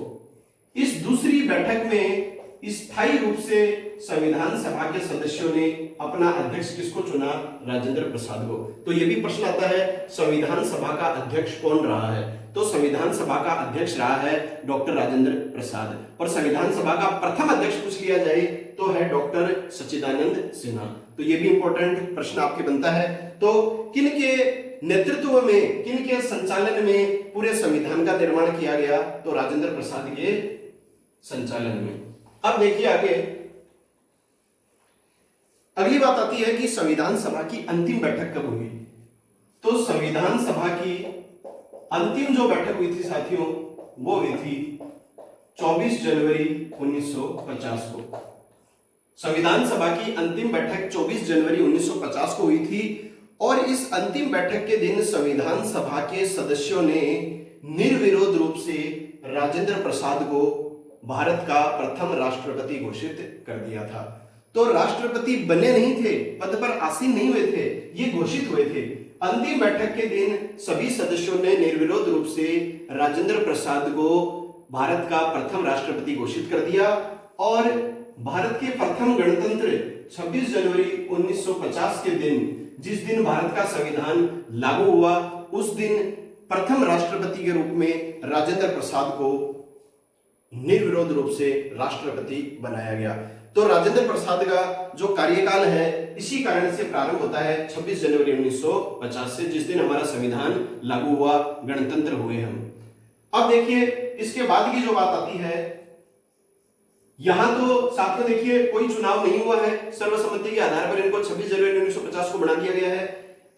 इस दूसरी बैठक में स्थायी रूप से संविधान सभा के सदस्यों ने अपना अध्यक्ष किसको चुना? राजेंद्र प्रसाद को। तो यह भी प्रश्न आता है, संविधान सभा का अध्यक्ष कौन रहा है? तो संविधान सभा का अध्यक्ष रहा है डॉक्टर राजेंद्र प्रसाद। और संविधान सभा का प्रथम अध्यक्ष पूछ लिया जाए तो है डॉक्टर सच्चिदानंद सिन्हा। तो यह भी इंपॉर्टेंट प्रश्न आपके बनता है। तो किनके नेतृत्व में, किनके संचालन में पूरे संविधान का निर्माण किया गया? तो राजेंद्र प्रसाद के संचालन में। अब देखिए आगे, अगली बात आती है कि संविधान सभा की अंतिम बैठक कब हुई? तो संविधान सभा की अंतिम जो बैठक हुई थी साथियों, वो हुई थी 24 जनवरी 1950 को। संविधान सभा की अंतिम बैठक 24 जनवरी 1950 को हुई थी। और इस अंतिम बैठक के दिन संविधान सभा के सदस्यों ने निर्विरोध रूप से राजेंद्र प्रसाद को भारत का प्रथम राष्ट्रपति घोषित कर दिया था। तो राष्ट्रपति बने नहीं थे, पद पर आसीन नहीं हुए थे, ये घोषित हुए थे। अंतिम बैठक के दिन सभी सदस्यों ने निर्विरोध रूप से राजेंद्र प्रसाद को भारत का प्रथम राष्ट्रपति घोषित कर दिया। और भारत के प्रथम गणतंत्र 26 जनवरी 1950 के दिन, जिस दिन भारत का संविधान लागू हुआ, उस दिन प्रथम राष्ट्रपति के रूप में राजेंद्र प्रसाद को निर्विरोध रूप से राष्ट्रपति बनाया गया। तो राजेंद्र प्रसाद का जो कार्यकाल है इसी कारण से प्रारंभ होता है 26 जनवरी 1950 से, जिस दिन हमारा संविधान लागू हुआ, गणतंत्र हुए हम। अब देखिए इसके बाद की जो बात आती है, यहां तो साथियों देखिए कोई चुनाव नहीं हुआ है, सर्वसम्मति के आधार पर इनको 26 जनवरी 1950 को बना दिया गया है।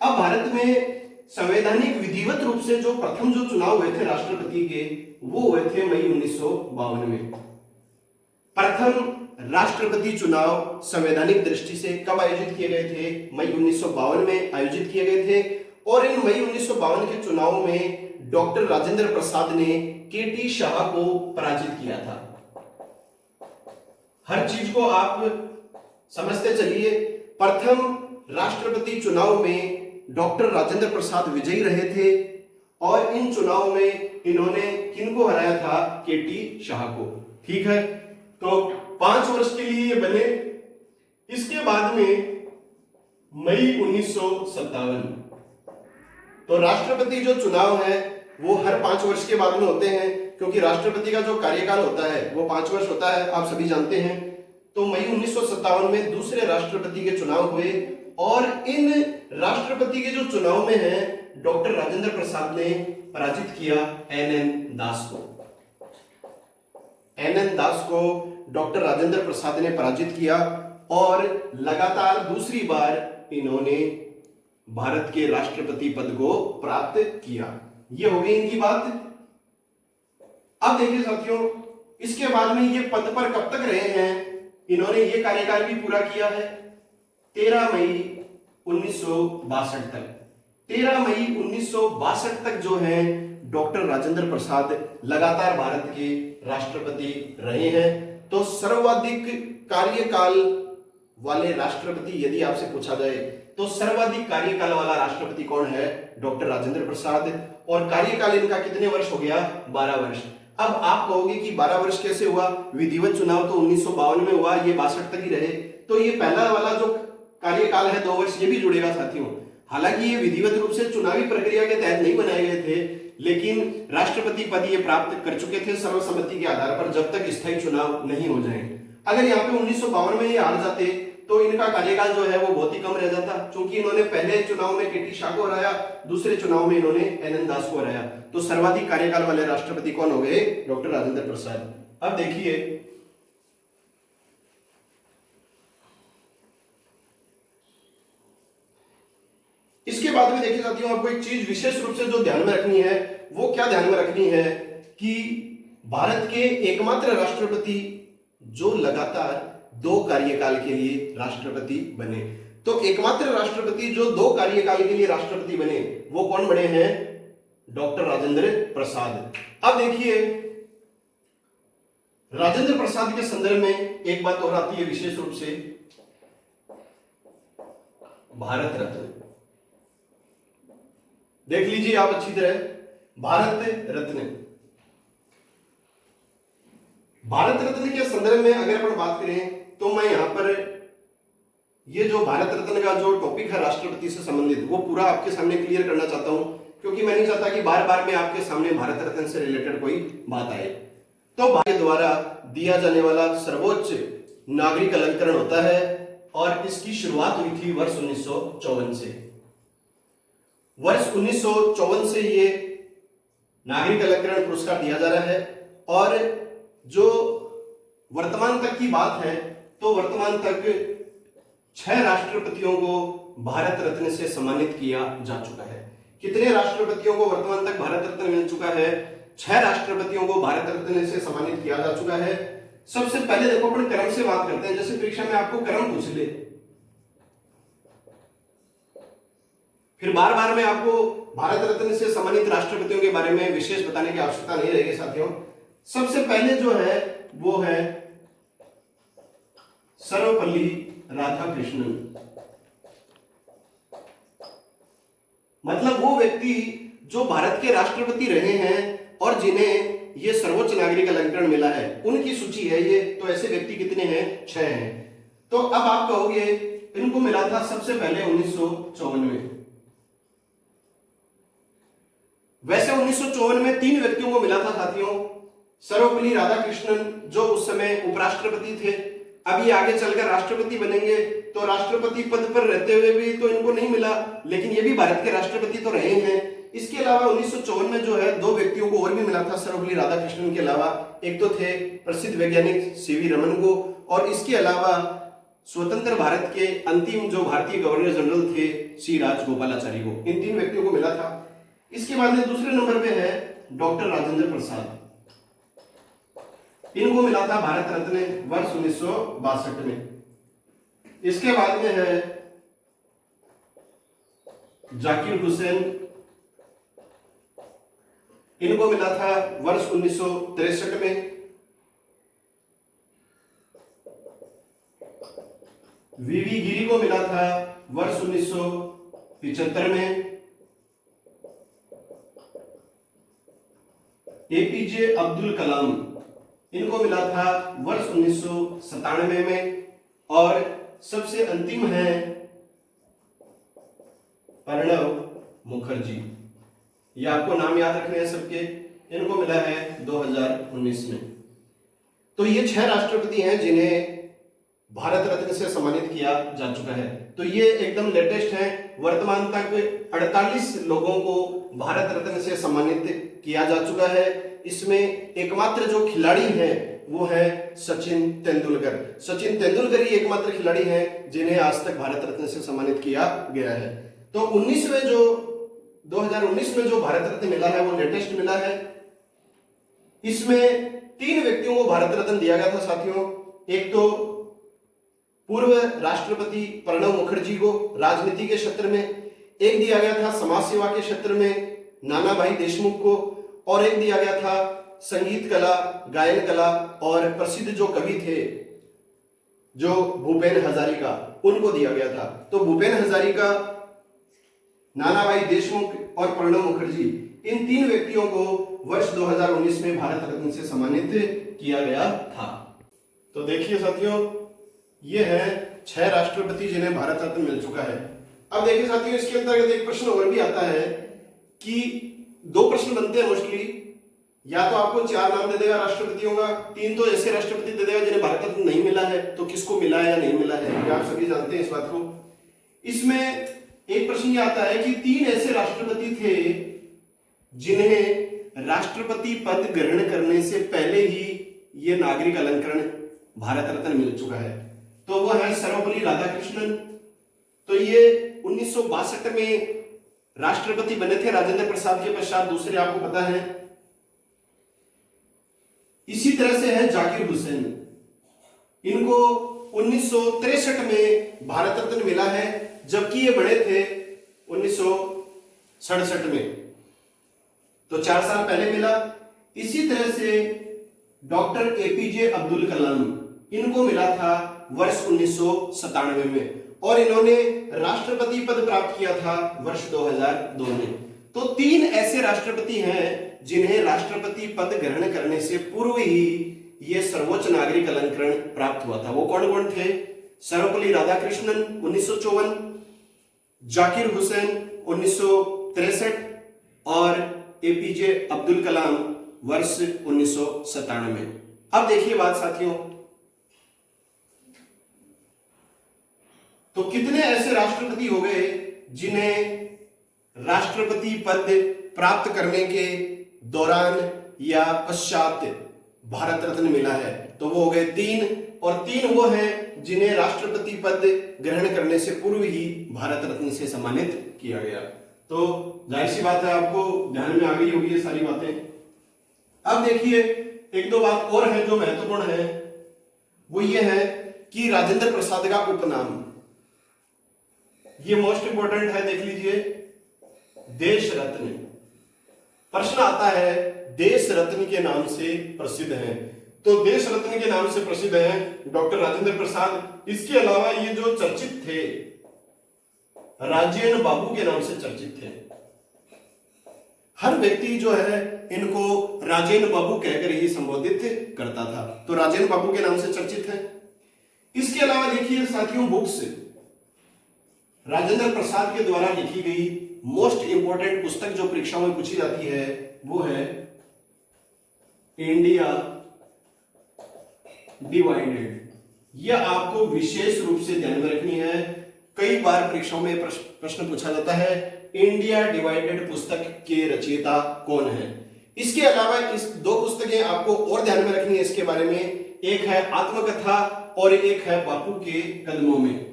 अब भारत में संवैधानिक विधिवत रूप से जो प्रथम जो चुनाव हुए थे राष्ट्रपति के, वो हुए थे मई 1952 में। प्रथम राष्ट्रपति चुनाव संवैधानिक दृष्टि से कब आयोजित किए गए थे? मई 1952 में आयोजित किए गए थे। और इन मई 1952 के चुनाव में डॉक्टर राजेंद्र प्रसाद ने केटी शाह को पराजित किया था। हर चीज को आप समझते चलिए। प्रथम राष्ट्रपति चुनाव में डॉक्टर राजेंद्र प्रसाद विजयी रहे थे और इन चुनाव में इन्होंने किनको हराया था? केटी शाह को। ठीक है, तो 5 वर्ष के लिए ये बने। इसके बाद में मई 1957, तो राष्ट्रपति जो चुनाव है वो हर 5 वर्ष के बाद में होते हैं, क्योंकि राष्ट्रपति का जो कार्यकाल होता है वो 5 वर्ष होता है, आप सभी जानते हैं। तो मई 1957 में दूसरे राष्ट्रपति के चुनाव हुए और इन राष्ट्रपति के जो चुनाव में है डॉक्टर राजेंद्र प्रसाद ने पराजित किया एनएन दास को। एनएन दास को डॉक्टर राजेंद्र प्रसाद ने पराजित किया और लगातार दूसरी बार इन्होंने भारत के राष्ट्रपति पद को प्राप्त किया। ये हो गई इनकी बात। अब देखिए साथियों, इसके बाद में ये पद पर कब तक रहे हैं? इन्होंने ये कार्यकाल भी पूरा किया है 13 मई 1962 तक। 13 मई 1962 तक जो है डॉक्टर राजेंद्र प्रसाद लगातार भारत के राष्ट्रपति रहे हैं। तो सर्वाधिक कार्यकाल वाले राष्ट्रपति यदि आपसे पूछा जाए तो सर्वाधिक कार्यकाल वाला राष्ट्रपति कौन है? डॉक्टर राजेंद्र प्रसाद। और कार्यकाल इनका कितने वर्ष हो गया? 12 वर्ष। अब आप कहोगे कि 12 वर्ष कैसे हुआ? विधिवत चुनाव तो 1952 में हुआ, ये 62 तक ही रहे, तो ये पहला वाला जो कार्यकाल है 2 वर्ष, ये भी जुड़ेगा साथियों। हालांकि ये विधिवत रूप से चुनावी प्रक्रिया के तहत नहीं बनाए गए थे, लेकिन राष्ट्रपति पद ये प्राप्त कर चुके थे सर्वसम्मति के आधार पर, जब तक स्थायी चुनाव नहीं हो जाए। अगर यहाँ पे 1952 में ये हार जाते तो इनका कार्यकाल जो है वो बहुत ही कम रह जाता, क्योंकि इन्होंने पहले चुनाव में केटी शाह को हराया, दूसरे चुनाव में इन्होंने एनएन दास को हराया। तो सर्वाधिक कार्यकाल वाले राष्ट्रपति कौन हो गए? डॉक्टर राजेंद्र प्रसाद। अब देखिए, इसके बाद में देखिए साथियों, आपको एक चीज विशेष रूप से जो ध्यान में रखनी है, वो क्या ध्यान में रखनी है कि भारत के एकमात्र राष्ट्रपति जो लगातार 2 कार्यकाल के लिए राष्ट्रपति बने। तो एकमात्र राष्ट्रपति जो 2 कार्यकाल के लिए राष्ट्रपति बने वो कौन बने हैं? डॉक्टर राजेंद्र प्रसाद। अब देखिए, राजेंद्र प्रसाद के संदर्भ में एक बात और आती है विशेष रूप से, भारत रत्न। देख लीजिए आप अच्छी तरह, भारत रत्न। भारत रत्न के संदर्भ में अगर अपन बात करें तो मैं यहां पर ये जो भारत रत्न का जो टॉपिक है राष्ट्रपति से संबंधित, वो पूरा आपके सामने क्लियर करना चाहता हूं, क्योंकि मैं नहीं चाहता कि बार बार मैं आपके सामने भारत रत्न से रिलेटेड कोई बात आए। तो भारत द्वारा दिया जाने वाला सर्वोच्च नागरिक अलंकरण होता है और इसकी शुरुआत हुई थी वर्ष 1954 से। वर्ष 1954 से ये नागरिक अलंकरण पुरस्कार दिया जा रहा है और जो वर्तमान तक की बात है तो वर्तमान तक 6 राष्ट्रपतियों को भारत रत्न से सम्मानित किया जा चुका है। कितने राष्ट्रपतियों को वर्तमान तक भारत रत्न मिल चुका है? 6 राष्ट्रपतियों को भारत रत्न से सम्मानित किया जा चुका है। सबसे पहले देखो अपन क्रम से बात करते हैं, जैसे परीक्षा में आपको क्रम पूछ ले, फिर बार बार में आपको भारत रत्न से सम्मानित राष्ट्रपतियों के बारे में विशेष बताने की आवश्यकता नहीं रहेगी साथियों। सबसे पहले जो है वो है सर्वपल्ली राधाकृष्णन। मतलब वो व्यक्ति जो भारत के राष्ट्रपति रहे हैं और जिन्हें ये सर्वोच्च नागरिक अलंकरण मिला है, उनकी सूची है ये। तो ऐसे व्यक्ति कितने हैं? 6 हैं। तो अब आप कहोगे इनको मिला था सबसे पहले 1954 में। वैसे 1954 में 3 व्यक्तियों को मिला था साथियों। सर्वपल्ली राधाकृष्णन जो उस समय उपराष्ट्रपति थे, अब ये आगे चलकर राष्ट्रपति बनेंगे, तो राष्ट्रपति पद पर रहते हुए भी तो इनको नहीं मिला, लेकिन ये भी भारत के राष्ट्रपति तो रहे हैं। इसके अलावा 1954 में जो है 2 व्यक्तियों को और भी मिला था सर्वपल्ली राधाकृष्णन के अलावा। एक तो थे प्रसिद्ध वैज्ञानिक सीवी रमन को, और इसके अलावा स्वतंत्र भारत के अंतिम जो भारतीय गवर्नर जनरल थे सी राजगोपालाचारी को। इन 3 व्यक्तियों को मिला था। इसके बाद में दूसरे नंबर पे है डॉक्टर राजेंद्र प्रसाद। इनको मिला था भारत रत्न वर्ष 1962 में। इसके बाद में है जाकिर हुसैन, इनको मिला था वर्ष 1963 में। वीवी गिरी को मिला था वर्ष 1975 में। एपीजे अब्दुल कलाम, इनको मिला था वर्ष 1997 में। और सबसे अंतिम है प्रणव मुखर्जी, ये आपको नाम याद रखने हैं सबके, इनको मिला है 2019 में। तो ये 6 राष्ट्रपति हैं जिन्हें भारत रत्न से सम्मानित किया जा चुका है। तो ये एकदम लेटेस्ट है, वर्तमान तक 48 लोगों को भारत रत्न से सम्मानित किया जा चुका है। इसमें एकमात्र जो खिलाड़ी है वो है सचिन तेंदुलकर। सचिन तेंदुलकर ही एकमात्र खिलाड़ी हैं जिन्हें आज तक भारत रत्न से सम्मानित किया गया है। तो 2019 में जो भारत रत्न मिला है वो लेटेस्ट मिला है। इसमें 3 व्यक्तियों को भारत रत्न दिया गया था साथियों। एक तो पूर्व राष्ट्रपति प्रणब मुखर्जी को राजनीति के क्षेत्र में, एक दिया गया था समाज सेवा के क्षेत्र में नाना भाई देशमुख को, और एक दिया गया था संगीत कला, गायन कला और प्रसिद्ध जो कवि थे जो भूपेन हजारिका, उनको दिया गया था। तो भूपेन हजारिका, नाना भाई देशमुख और प्रणब मुखर्जी, इन 3 व्यक्तियों को वर्ष 2019 में भारत रत्न से सम्मानित किया गया था। तो देखिए साथियों, ये है 6 राष्ट्रपति जिन्हें भारत रत्न मिल चुका है। अब देखिए साथियों, इसके अंतर्गत एक प्रश्न और भी आता है कि 2 प्रश्न बनते हैं मोस्टली, या तो आपको 4 नाम दे देगा राष्ट्रपतियों का, 3 तो ऐसे राष्ट्रपति दे देगा जिन्हें भारत रत्न नहीं मिला है, तो किसको मिला है या नहीं मिला है, ये आप सभी जानते हैं इस बात को। इसमें एक प्रश्न ये आता है कि 3 ऐसे राष्ट्रपति थे जिन्हें राष्ट्रपति पद ग्रहण करने से पहले ही ये नागरिक अलंकरण भारत रत्न मिल चुका है। तो वो है सर्वपल्ली राधाकृष्णन, तो ये 1962 में राष्ट्रपति बने थे राजेंद्र प्रसाद के पश्चात, दूसरे आपको पता है। इसी तरह से है जाकिर हुसैन, इनको 1963 में भारत रत्न मिला है, जबकि ये बड़े थे 1967 में, तो 4 साल पहले मिला। इसी तरह से डॉक्टर एपीजे अब्दुल कलाम, इनको मिला था वर्ष 1997 में, और इन्होंने राष्ट्रपति पद प्राप्त किया था वर्ष 2002 में। तो 3 ऐसे राष्ट्रपति हैं जिन्हें राष्ट्रपति पद ग्रहण करने से पूर्व ही ये सर्वोच्च नागरिक अलंकरण प्राप्त हुआ था। वो कौन कौन थे? सर्वपल्ली राधाकृष्णन 1954, जाकिर हुसैन 1963 और एपीजे अब्दुल कलाम वर्ष 1997। अब देखिए बात साथियों, तो कितने ऐसे राष्ट्रपति हो गए जिन्हें राष्ट्रपति पद प्राप्त करने के दौरान या पश्चात भारत रत्न मिला है? तो वो हो गए 3, और 3 वो हैं जिन्हें राष्ट्रपति पद ग्रहण करने से पूर्व ही भारत रत्न से सम्मानित किया गया। तो जाहिर सी बात है आपको ध्यान में आ गई होगी ये सारी बातें। अब देखिए, 1-2 बात और है जो महत्वपूर्ण है, वो ये है कि राजेंद्र प्रसाद का उपनाम, ये मोस्ट इंपोर्टेंट है, देख लीजिए, देश रत्न। प्रश्न आता है देश रत्न के नाम से प्रसिद्ध हैं, तो देश रत्न के नाम से प्रसिद्ध हैं डॉक्टर राजेंद्र प्रसाद। इसके अलावा ये जो चर्चित थे, राजेन बाबू के नाम से चर्चित थे। हर व्यक्ति जो है इनको राजेन बाबू कहकर ही संबोधित करता था, तो राजेन बाबू के नाम से चर्चित है। इसके अलावा देखिए साथियों, बुक्स, राजेंद्र प्रसाद के द्वारा लिखी गई मोस्ट इंपोर्टेंट पुस्तक जो परीक्षाओं में पूछी जाती है वो है इंडिया डिवाइडेड। यह आपको विशेष रूप से ध्यान में रखनी है, कई बार परीक्षाओं में प्रश्न पूछा जाता है, इंडिया डिवाइडेड पुस्तक के रचयिता कौन है। इसके अलावा इस 2 पुस्तकें आपको और ध्यान में रखनी है इसके बारे में, एक है आत्मकथा और एक है बापू के कदमों में।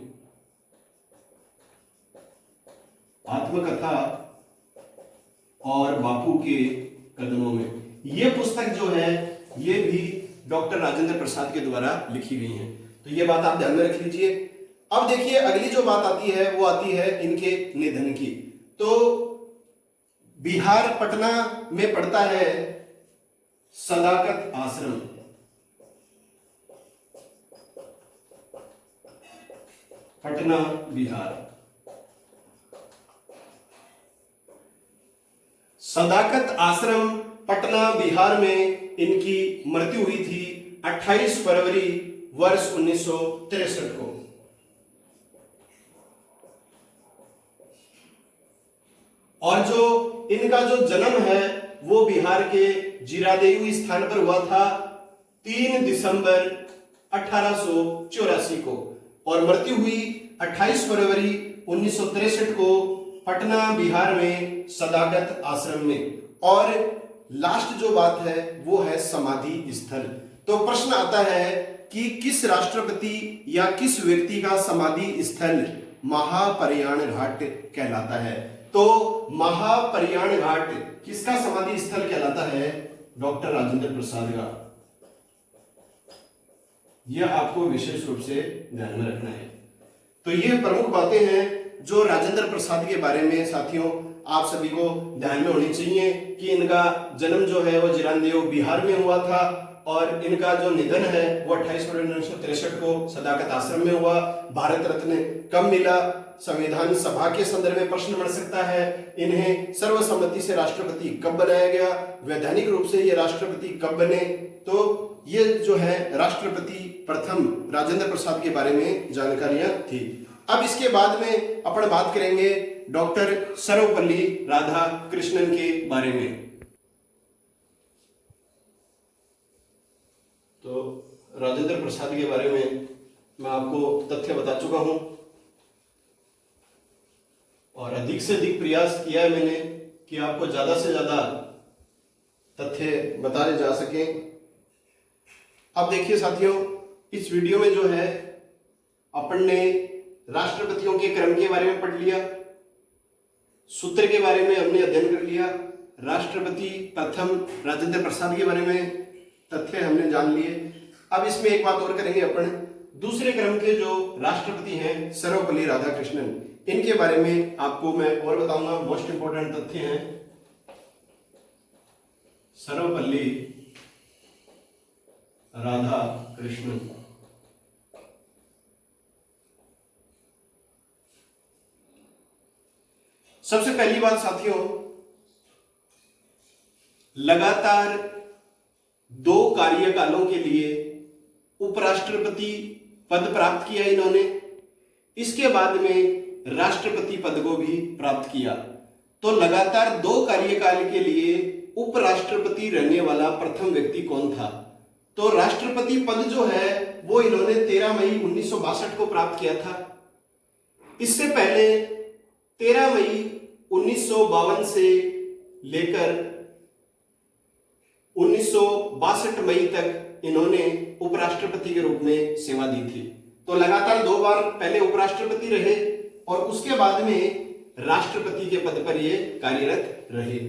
आत्मकथा और बापू के कदमों में, यह पुस्तक जो है ये भी डॉक्टर राजेंद्र प्रसाद के द्वारा लिखी गई हैं। तो ये बात आप ध्यान में रख लीजिए। अब देखिए अगली जो बात आती है वो आती है इनके निधन की। तो बिहार पटना में पड़ता है सदाकत आश्रम। पटना बिहार। सदाकत आश्रम पटना बिहार में इनकी मृत्यु हुई थी 28 फरवरी वर्ष 1963 को। और जो इनका जो जन्म है वो बिहार के जीरादेवी स्थान पर हुआ था 3 दिसंबर 1884 को, और मृत्यु हुई 28 फरवरी 1963 को पटना बिहार में सदाकत आश्रम में। और लास्ट जो बात है वो है समाधि स्थल। तो प्रश्न आता है कि किस राष्ट्रपति या किस व्यक्ति का समाधि स्थल महाप्रयाण घाट कहलाता है? तो महाप्रयाण घाट किसका समाधि स्थल कहलाता है? डॉक्टर राजेंद्र प्रसाद का। यह आपको विशेष रूप से ध्यान में रखना है। तो ये प्रमुख बातें हैं जो राजेंद्र प्रसाद के बारे में साथियों आप सभी को ध्यान में होनी चाहिए कि इनका जन्म जो है वो जीरादेव बिहार में हुआ था, और इनका जो निधन है वो 28 फरवरी 1963 को सदाकत आश्रम में हुआ। भारत रत्न कब मिला? संविधान सभा के संदर्भ में प्रश्न बन सकता है। इन्हें सर्वसम्मति से राष्ट्रपति कब बनाया गया? वैधानिक रूप से ये राष्ट्रपति कब बने? तो ये जो है राष्ट्रपति प्रथम राजेंद्र प्रसाद के बारे में जानकारियां थी। अब इसके बाद में अपन बात करेंगे डॉक्टर सर्वपल्ली राधाकृष्णन के बारे में। तो राजेंद्र प्रसाद के बारे में मैं आपको तथ्य बता चुका हूं, और अधिक से अधिक प्रयास किया है मैंने कि आपको ज्यादा से ज्यादा तथ्य बताए जा सके। अब देखिए साथियों, इस वीडियो में जो है अपन ने राष्ट्रपतियों के क्रम के बारे में पढ़ लिया, सूत्र के बारे में हमने अध्ययन कर लिया, राष्ट्रपति प्रथम राजेंद्र प्रसाद के बारे में तथ्य हमने जान लिए। अब इसमें एक बात और करेंगे अपन, दूसरे क्रम के जो राष्ट्रपति हैं सर्वपल्ली राधाकृष्णन, इनके बारे में आपको मैं और बताऊंगा। मोस्ट इंपोर्टेंट तथ्य हैं सर्वपल्ली राधाकृष्णन। सबसे पहली बात साथियों, लगातार 2 कार्यकालों के लिए उपराष्ट्रपति पद प्राप्त किया इन्होंने। इसके बाद में राष्ट्रपति पद को भी प्राप्त किया। तो लगातार 2 कार्यकाल के लिए उपराष्ट्रपति रहने वाला प्रथम व्यक्ति कौन था? तो राष्ट्रपति पद जो है वो इन्होंने 13 मई 1962 को प्राप्त किया था। इससे पहले 13 मई 1952 से लेकर 1962 मई तक इन्होंने उपराष्ट्रपति के रूप में सेवा दी थी। तो लगातार 2 बार पहले उपराष्ट्रपति रहे और उसके बाद में राष्ट्रपति के पद पर ये कार्यरत रहे।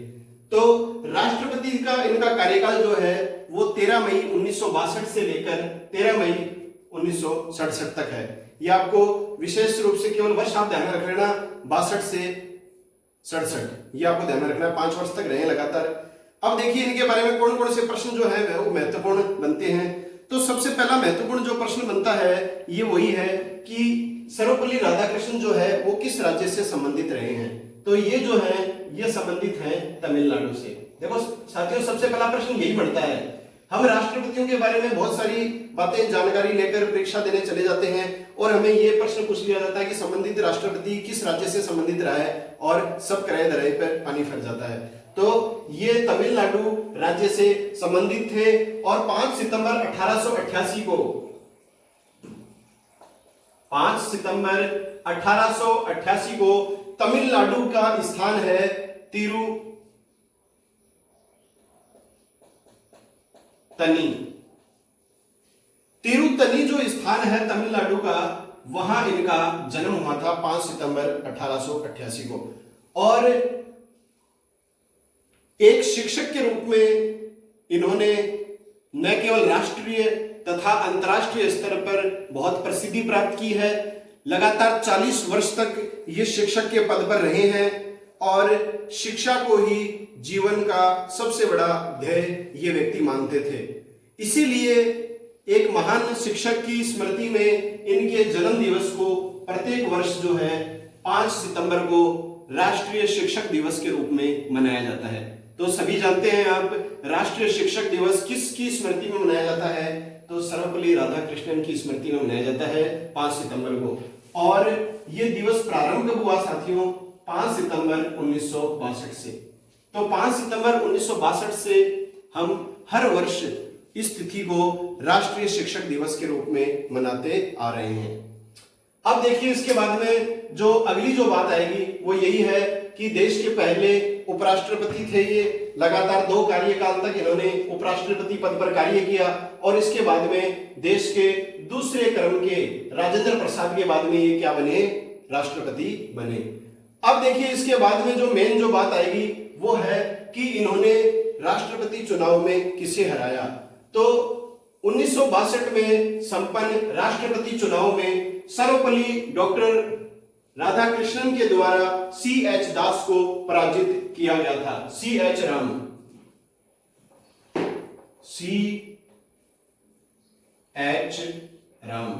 तो राष्ट्रपति का इनका कार्यकाल जो है वो 13 मई 1962 से लेकर 13 मई 1967 तक है। ये आपको विशेष रूप से केवल वर्ष आप ध्यान में रख लेना, 62 से 67, ये आपको ध्यान में रखना है। 5 वर्ष तक रहे लगातार। अब देखिए इनके बारे में कौन कौन से प्रश्न जो है वो महत्वपूर्ण बनते हैं। तो सबसे पहला महत्वपूर्ण जो प्रश्न बनता है ये वही है कि सर्वपल्ली राधाकृष्णन जो है वो किस राज्य से संबंधित रहे हैं? तो ये जो है ये संबंधित है तमिलनाडु से। देखो साथियों, सबसे पहला प्रश्न यही बनता है। हम राष्ट्रपतियों के बारे में बहुत सारी बातें जानकारी लेकर परीक्षा देने चले जाते हैं और हमें ये प्रश्न पूछ लिया जाता है कि संबंधित राष्ट्रपति किस राज्य से संबंधित रहा है, और सब किराए दराए पर पानी फिर जाता है। तो ये तमिलनाडु राज्य से संबंधित थे और 5 सितंबर 1888 को 5 सितंबर 1888 को तमिलनाडु का स्थान है तिरुतनी जो स्थान है तमिलनाडु का, वहां इनका जन्म हुआ था 5 सितंबर 1888 को। और एक शिक्षक के रूप में इन्होंने न केवल राष्ट्रीय तथा अंतर्राष्ट्रीय स्तर पर बहुत प्रसिद्धि प्राप्त की है। लगातार 40 वर्ष तक ये शिक्षक के पद पर रहे हैं और शिक्षा को ही जीवन का सबसे बड़ा ध्येय ये व्यक्ति मानते थे। इसीलिए एक महान शिक्षक की स्मृति में इनके जन्म दिवस को प्रत्येक वर्ष जो है 5 सितंबर को राष्ट्रीय शिक्षक दिवस के रूप में मनाया जाता है। तो सभी जानते हैं आप राष्ट्रीय शिक्षक दिवस किसकी स्मृति में मनाया जाता है? तो सर्वपल्ली राधाकृष्णन की स्मृति में मनाया जाता है 5 सितंबर को। और यह दिवस प्रारंभ हुआ साथियों 5 सितंबर 1962 से। तो 5 सितंबर 1962 से हम हर वर्ष इस तिथि को राष्ट्रीय शिक्षक दिवस के रूप में मनाते आ रहे हैं। अब देखिए इसके बाद में जो अगली जो बात आएगी वो यही है कि देश के पहले उपराष्ट्रपति थे ये। लगातार 2 कार्यकाल तक इन्होंने उपराष्ट्रपति पद पर कार्य किया और इसके बाद में देश के दूसरे क्रम के राजेंद्र प्रसाद के बाद में ये क्या बने? राष्ट्रपति बने। अब देखिए इसके बाद में जो मेन जो बात आएगी वो है कि इन्होंने राष्ट्रपति चुनाव में किसे हराया। तो 1962 में संपन्न राष्ट्रपति चुनाव में सर्वपल्ली डॉक्टर राधाकृष्णन के द्वारा C.H. दास को पराजित किया गया था। C.H. राम, C.H. राम,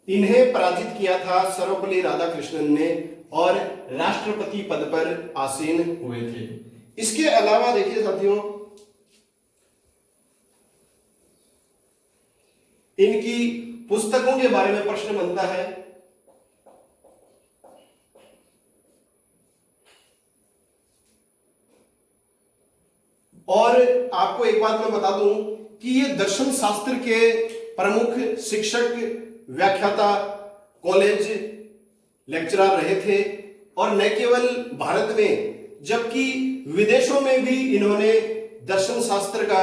इन्हें पराजित किया था सर्वपल्ली राधाकृष्णन ने और राष्ट्रपति पद पर आसीन हुए थे। इसके अलावा देखिए साथियों इनकी पुस्तकों के बारे में प्रश्न बनता है। और आपको एक बात मैं बता दूं कि ये दर्शन शास्त्र के प्रमुख शिक्षक, व्याख्याता, कॉलेज लेक्चरर रहे थे और न केवल भारत में जबकि विदेशों में भी इन्होंने दर्शन शास्त्र का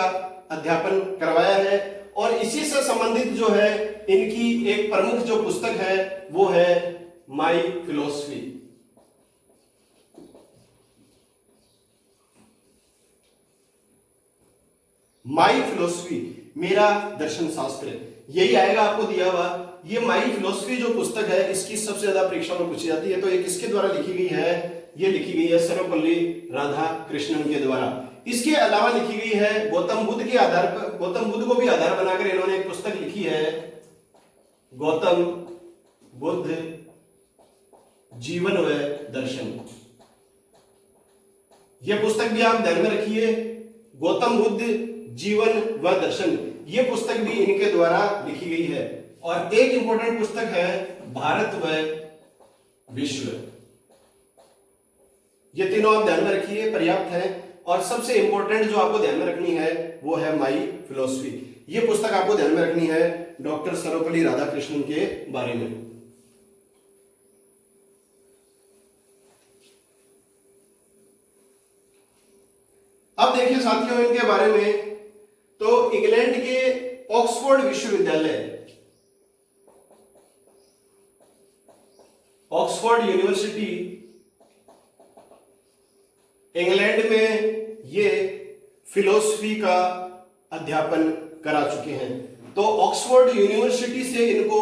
अध्यापन करवाया है। और इसी से संबंधित जो है इनकी एक प्रमुख जो पुस्तक है वो है माई फिलोसफी। माई फिलोसफी, मेरा दर्शन शास्त्र, यही आएगा आपको दिया हुआ। ये माई फिलोसफी जो पुस्तक है इसकी सबसे ज्यादा परीक्षा में पूछी जाती है। तो ये किसके द्वारा लिखी गई है? ये लिखी गई है सर्वपल्ली राधाकृष्णन के द्वारा। इसके अलावा लिखी गई है गौतम बुद्ध के आधार पर, गौतम बुद्ध को भी आधार बनाकर इन्होंने एक पुस्तक लिखी है, गौतम बुद्ध जीवन व दर्शन। यह पुस्तक भी आप ध्यान में रखिए, गौतम बुद्ध जीवन व दर्शन, यह पुस्तक भी इनके द्वारा लिखी गई है। और एक इंपॉर्टेंट पुस्तक है भारत व विश्व। ये तीनों आप ध्यान में रखिए, पर्याप्त है। और सबसे इंपॉर्टेंट जो आपको ध्यान में रखनी है वो है माई फिलोसफी। ये पुस्तक आपको ध्यान में रखनी है डॉक्टर सर्वपल्ली राधाकृष्णन के बारे में। अब देखिए साथियों इनके बारे में, तो इंग्लैंड के ऑक्सफोर्ड विश्वविद्यालय, ऑक्सफोर्ड यूनिवर्सिटी इंग्लैंड में ये फिलोसफी का अध्यापन करा चुके हैं। तो ऑक्सफोर्ड यूनिवर्सिटी से इनको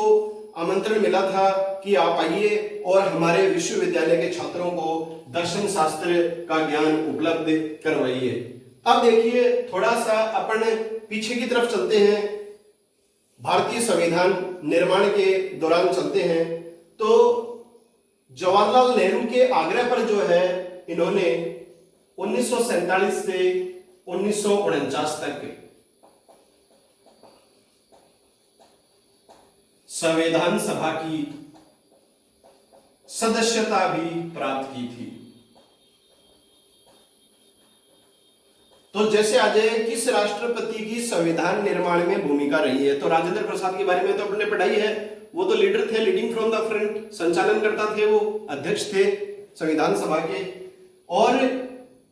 आमंत्रण मिला था कि आप आइए और हमारे विश्वविद्यालय के छात्रों को दर्शन शास्त्र का ज्ञान उपलब्ध करवाइए। अब देखिए थोड़ा सा अपन पीछे की तरफ चलते हैं, भारतीय संविधान निर्माण के दौरान चलते हैं। तो जवाहरलाल नेहरू के आग्रह पर जो है इन्होंने 1947 से 1949 तक संविधान सभा की सदस्यता भी प्राप्त की थी। तो जैसे आ जाए किस राष्ट्रपति की संविधान निर्माण में भूमिका रही है, तो राजेंद्र प्रसाद के बारे में तो आपने पढ़ाई है, वो तो लीडर थे, लीडिंग फ्रॉम द फ्रंट, संचालन करता थे, वो अध्यक्ष थे संविधान सभा के। और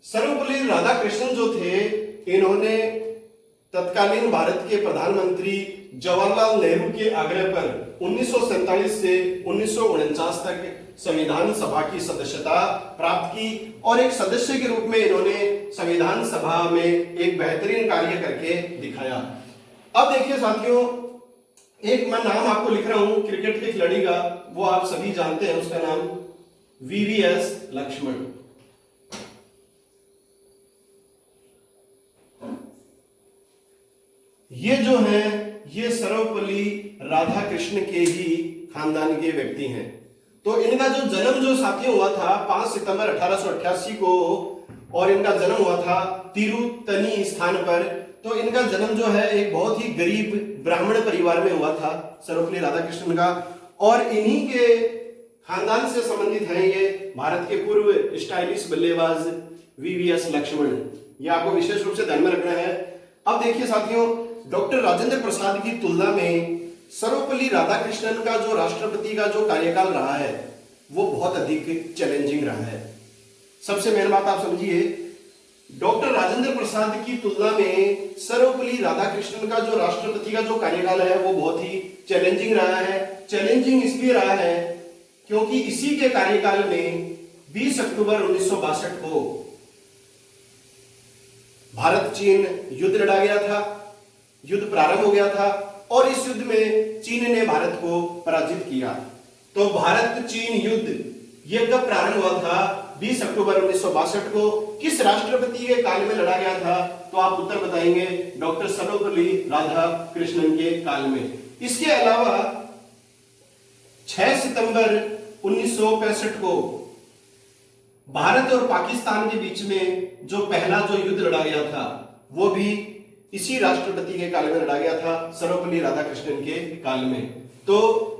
सर्वपल्ली राधाकृष्णन जो थे इन्होंने तत्कालीन भारत के प्रधानमंत्री जवाहरलाल नेहरू के आग्रह पर 1947 से 1949 तक संविधान सभा की सदस्यता प्राप्त की और एक सदस्य के रूप में इन्होंने संविधान सभा में एक बेहतरीन कार्य करके दिखाया। अब देखिए साथियों, एक मैं नाम आपको लिख रहा हूं क्रिकेट के खिलाड़ी का, वो आप सभी जानते हैं, उसका नाम वीवीएस लक्ष्मण। ये जो है ये सर्वपल्ली राधाकृष्ण के ही खानदान के व्यक्ति हैं। तो इनका जो जन्म जो साथियों हुआ था 5 सितंबर 1888 को, और इनका जन्म हुआ था तिरुतनी स्थान पर। तो इनका जन्म जो है एक बहुत ही गरीब ब्राह्मण परिवार में हुआ था सर्वपल्ली राधाकृष्णन का, और इन्हीं के खानदान से संबंधित हैं ये भारत के पूर्व स्टाइलिश बल्लेबाज वीवीएस लक्ष्मण। ये आपको विशेष रूप से ध्यान में रखना है। अब देखिए साथियों, डॉक्टर राजेंद्र प्रसाद की तुलना में सर्वपल्ली राधाकृष्णन का जो राष्ट्रपति का जो कार्यकाल रहा है वो बहुत अधिक चैलेंजिंग रहा है। सबसे मेन बात आप समझिए, डॉक्टर राजेंद्र प्रसाद की तुलना में सर्वपल्ली राधाकृष्णन का जो राष्ट्रपति का जो कार्यकाल है वो बहुत ही चैलेंजिंग रहा है। चैलेंजिंग इसलिए रहा है क्योंकि इसी के कार्यकाल में 20 अक्टूबर 1962 को भारत चीन युद्ध लड़ा गया था, युद्ध प्रारंभ हो गया था, और इस युद्ध में चीन ने भारत को पराजित किया। तो भारत चीन युद्ध ये कब प्रारंभ हुआ था? 20 अक्टूबर 1962 को। किस राष्ट्रपति के काल में लड़ा गया था? तो आप उत्तर बताएंगे डॉक्टर सर्वपल्ली राधाकृष्णन के काल में। इसके अलावा 6 सितंबर 1965 को भारत और पाकिस्तान के बीच में जो पहला जो युद्ध लड़ा गया था वो भी इसी राष्ट्रपति के काल में लड़ा गया था, सर्वपल्ली राधाकृष्णन के काल में। तो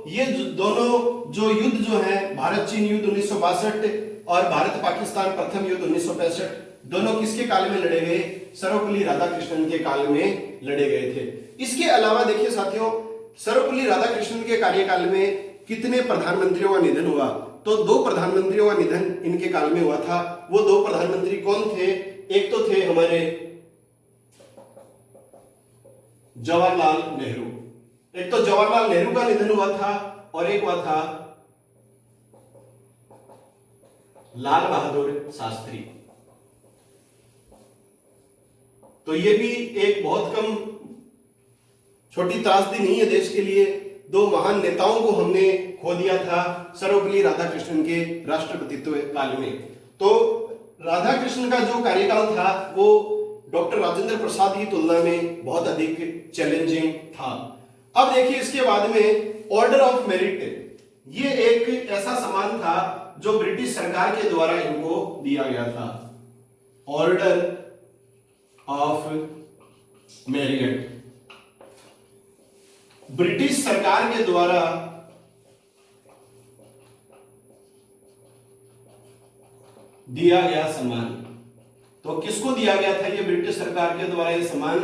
ये दोनों जो युद्ध जो है, भारत चीन युद्ध 1962 और भारत पाकिस्तान प्रथम युद्ध 1965, दोनों किसके काल में लड़े गए? सर्वपल्ली राधाकृष्णन के काल में लड़े गए थे। इसके अलावा देखिए साथियों, सर्वपल्ली राधाकृष्णन के कार्यकाल में कितने प्रधानमंत्रियों का निधन हुआ? तो 2 प्रधानमंत्रियों का निधन इनके काल में हुआ था। वो 2 प्रधानमंत्री कौन थे? एक तो थे हमारे जवाहरलाल नेहरू, एक तो जवाहरलाल नेहरू का निधन हुआ था और एक हुआ था लाल बहादुर शास्त्री। तो ये भी एक बहुत कम छोटी त्रासदी नहीं है देश के लिए। 2 महान नेताओं को हमने खो दिया था सर्वपल्ली राधाकृष्णन के राष्ट्रपतित्व काल में। तो राधाकृष्णन का जो कार्यकाल था वो डॉक्टर राजेंद्र प्रसाद की तुलना में बहुत अधिक चैलेंजिंग था। अब देखिए इसके बाद में ऑर्डर ऑफ मेरिट, ये एक ऐसा सम्मान था जो ब्रिटिश सरकार के द्वारा इनको दिया गया था। ऑर्डर ऑफ मेरिट ब्रिटिश सरकार के द्वारा दिया गया सम्मान। तो किसको दिया गया था ये ब्रिटिश सरकार के द्वारा ये सम्मान?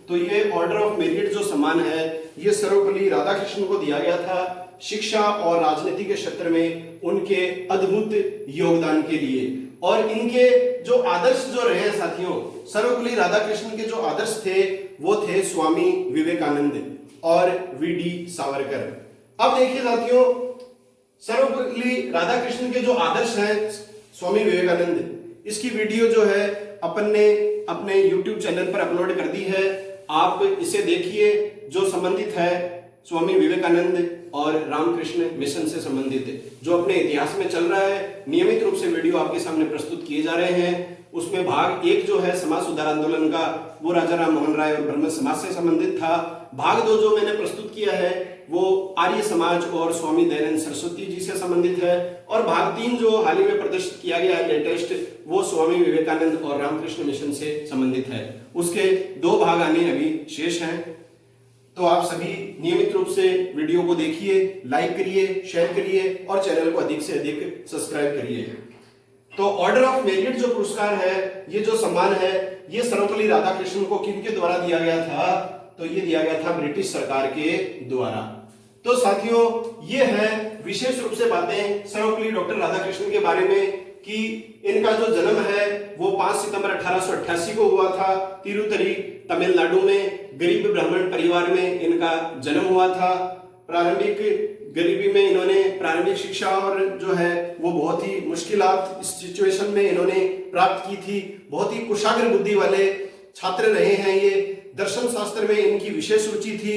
तो ये ऑर्डर ऑफ मेरिट जो सम्मान है ये सर्वपल्ली राधाकृष्णन को दिया गया था शिक्षा और राजनीति के क्षेत्र में उनके अद्भुत योगदान के लिए। और इनके जो आदर्श जो रहे हैं साथियों, सर्वपल्ली राधाकृष्णन के जो आदर्श थे वो थे स्वामी विवेकानंद और वीडी सावरकर। अब देखिए साथियों, सर्वपल्ली राधाकृष्णन के जो आदर्श हैं स्वामी विवेकानंद, इसकी वीडियो जो है अपन ने अपने YouTube चैनल पर अपलोड कर दी है। आप इसे देखिए, जो संबंधित है स्वामी विवेकानंद और रामकृष्ण मिशन से संबंधित जो अपने इतिहास में चल रहा है, नियमित रूप से वीडियो आपके सामने प्रस्तुत किए जा रहे हैं। उसमें भाग 1 जो है समाज सुधार आंदोलन का, वो राजा राम मोहन राय और ब्रह्म समाज से संबंधित था। भाग 2 जो मैंने प्रस्तुत किया है वो आर्य समाज और स्वामी दयानंद सरस्वती जी से संबंधित है। और भाग 3 जो हाल ही में प्रदर्शित किया गया है लेटेस्ट, वो स्वामी विवेकानंद और रामकृष्ण मिशन से संबंधित है। उसके 2 भाग आने अभी शेष हैं। तो आप सभी नियमित रूप से वीडियो को देखिए, लाइक करिए, शेयर करिए और चैनल को अधिक से अधिक सब्सक्राइब करिए। तो ऑर्डर ऑफ मेरिट जो पुरस्कार है, ये जो सम्मान है, ये सर्वपल्ली राधाकृष्णन को किनके द्वारा दिया गया था? तो ये दिया गया था ब्रिटिश सरकार के द्वारा। तो साथियों, ये है विशेष रूप से बातें सर्वपल्ली डॉक्टर राधाकृष्णन के बारे में। कि इनका जो जन्म है वो 5 सितंबर 1888 को हुआ था। तिरुतरी तमिलनाडु में गरीब ब्राह्मण परिवार में इनका जन्म हुआ था। प्रारंभिक गरीबी में इन्होंने प्रारंभिक शिक्षा और जो है वो बहुत ही मुश्किलात इस सिचुएशन में इन्होंने प्राप्त की थी। बहुत ही कुशाग्र बुद्धि वाले छात्र रहे हैं ये। दर्शन शास्त्र में इनकी विशेष रुचि थी।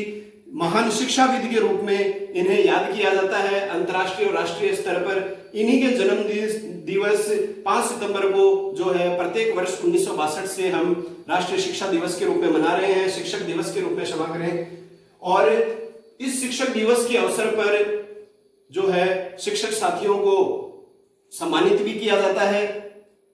महान शिक्षाविद के रूप में इन्हें याद किया जाता है अंतर्राष्ट्रीय और राष्ट्रीय स्तर पर। इन्हीं के जन्म दिवस 5 सितंबर को जो है प्रत्येक वर्ष 1962 से हम राष्ट्रीय शिक्षा दिवस के रूप में मना रहे हैं, शिक्षक दिवस के रूप में क्षमा करें। और इस शिक्षक दिवस के अवसर पर जो है शिक्षक साथियों को सम्मानित भी किया जाता है।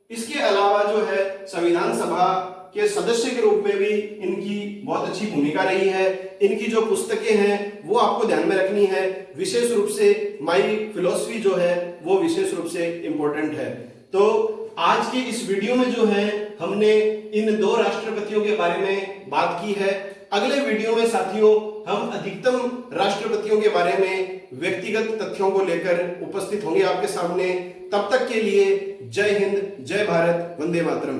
इसके अलावा जो है संविधान सभा के सदस्य के रूप में भी इनकी बहुत अच्छी भूमिका रही है। इनकी जो पुस्तकें हैं वो आपको ध्यान में रखनी है। विशेष रूप से माई फिलॉसफी जो है वो विशेष रूप से इंपॉर्टेंट है। तो आज के इस वीडियो में जो है हमने इन 2 राष्ट्रपतियों के बारे में बात की है। अगले वीडियो में साथियों हम अधिकतम राष्ट्रपतियों के बारे में व्यक्तिगत तथ्यों को लेकर उपस्थित होंगे आपके सामने। तब तक के लिए जय हिंद, जय भारत, वंदे मातरम।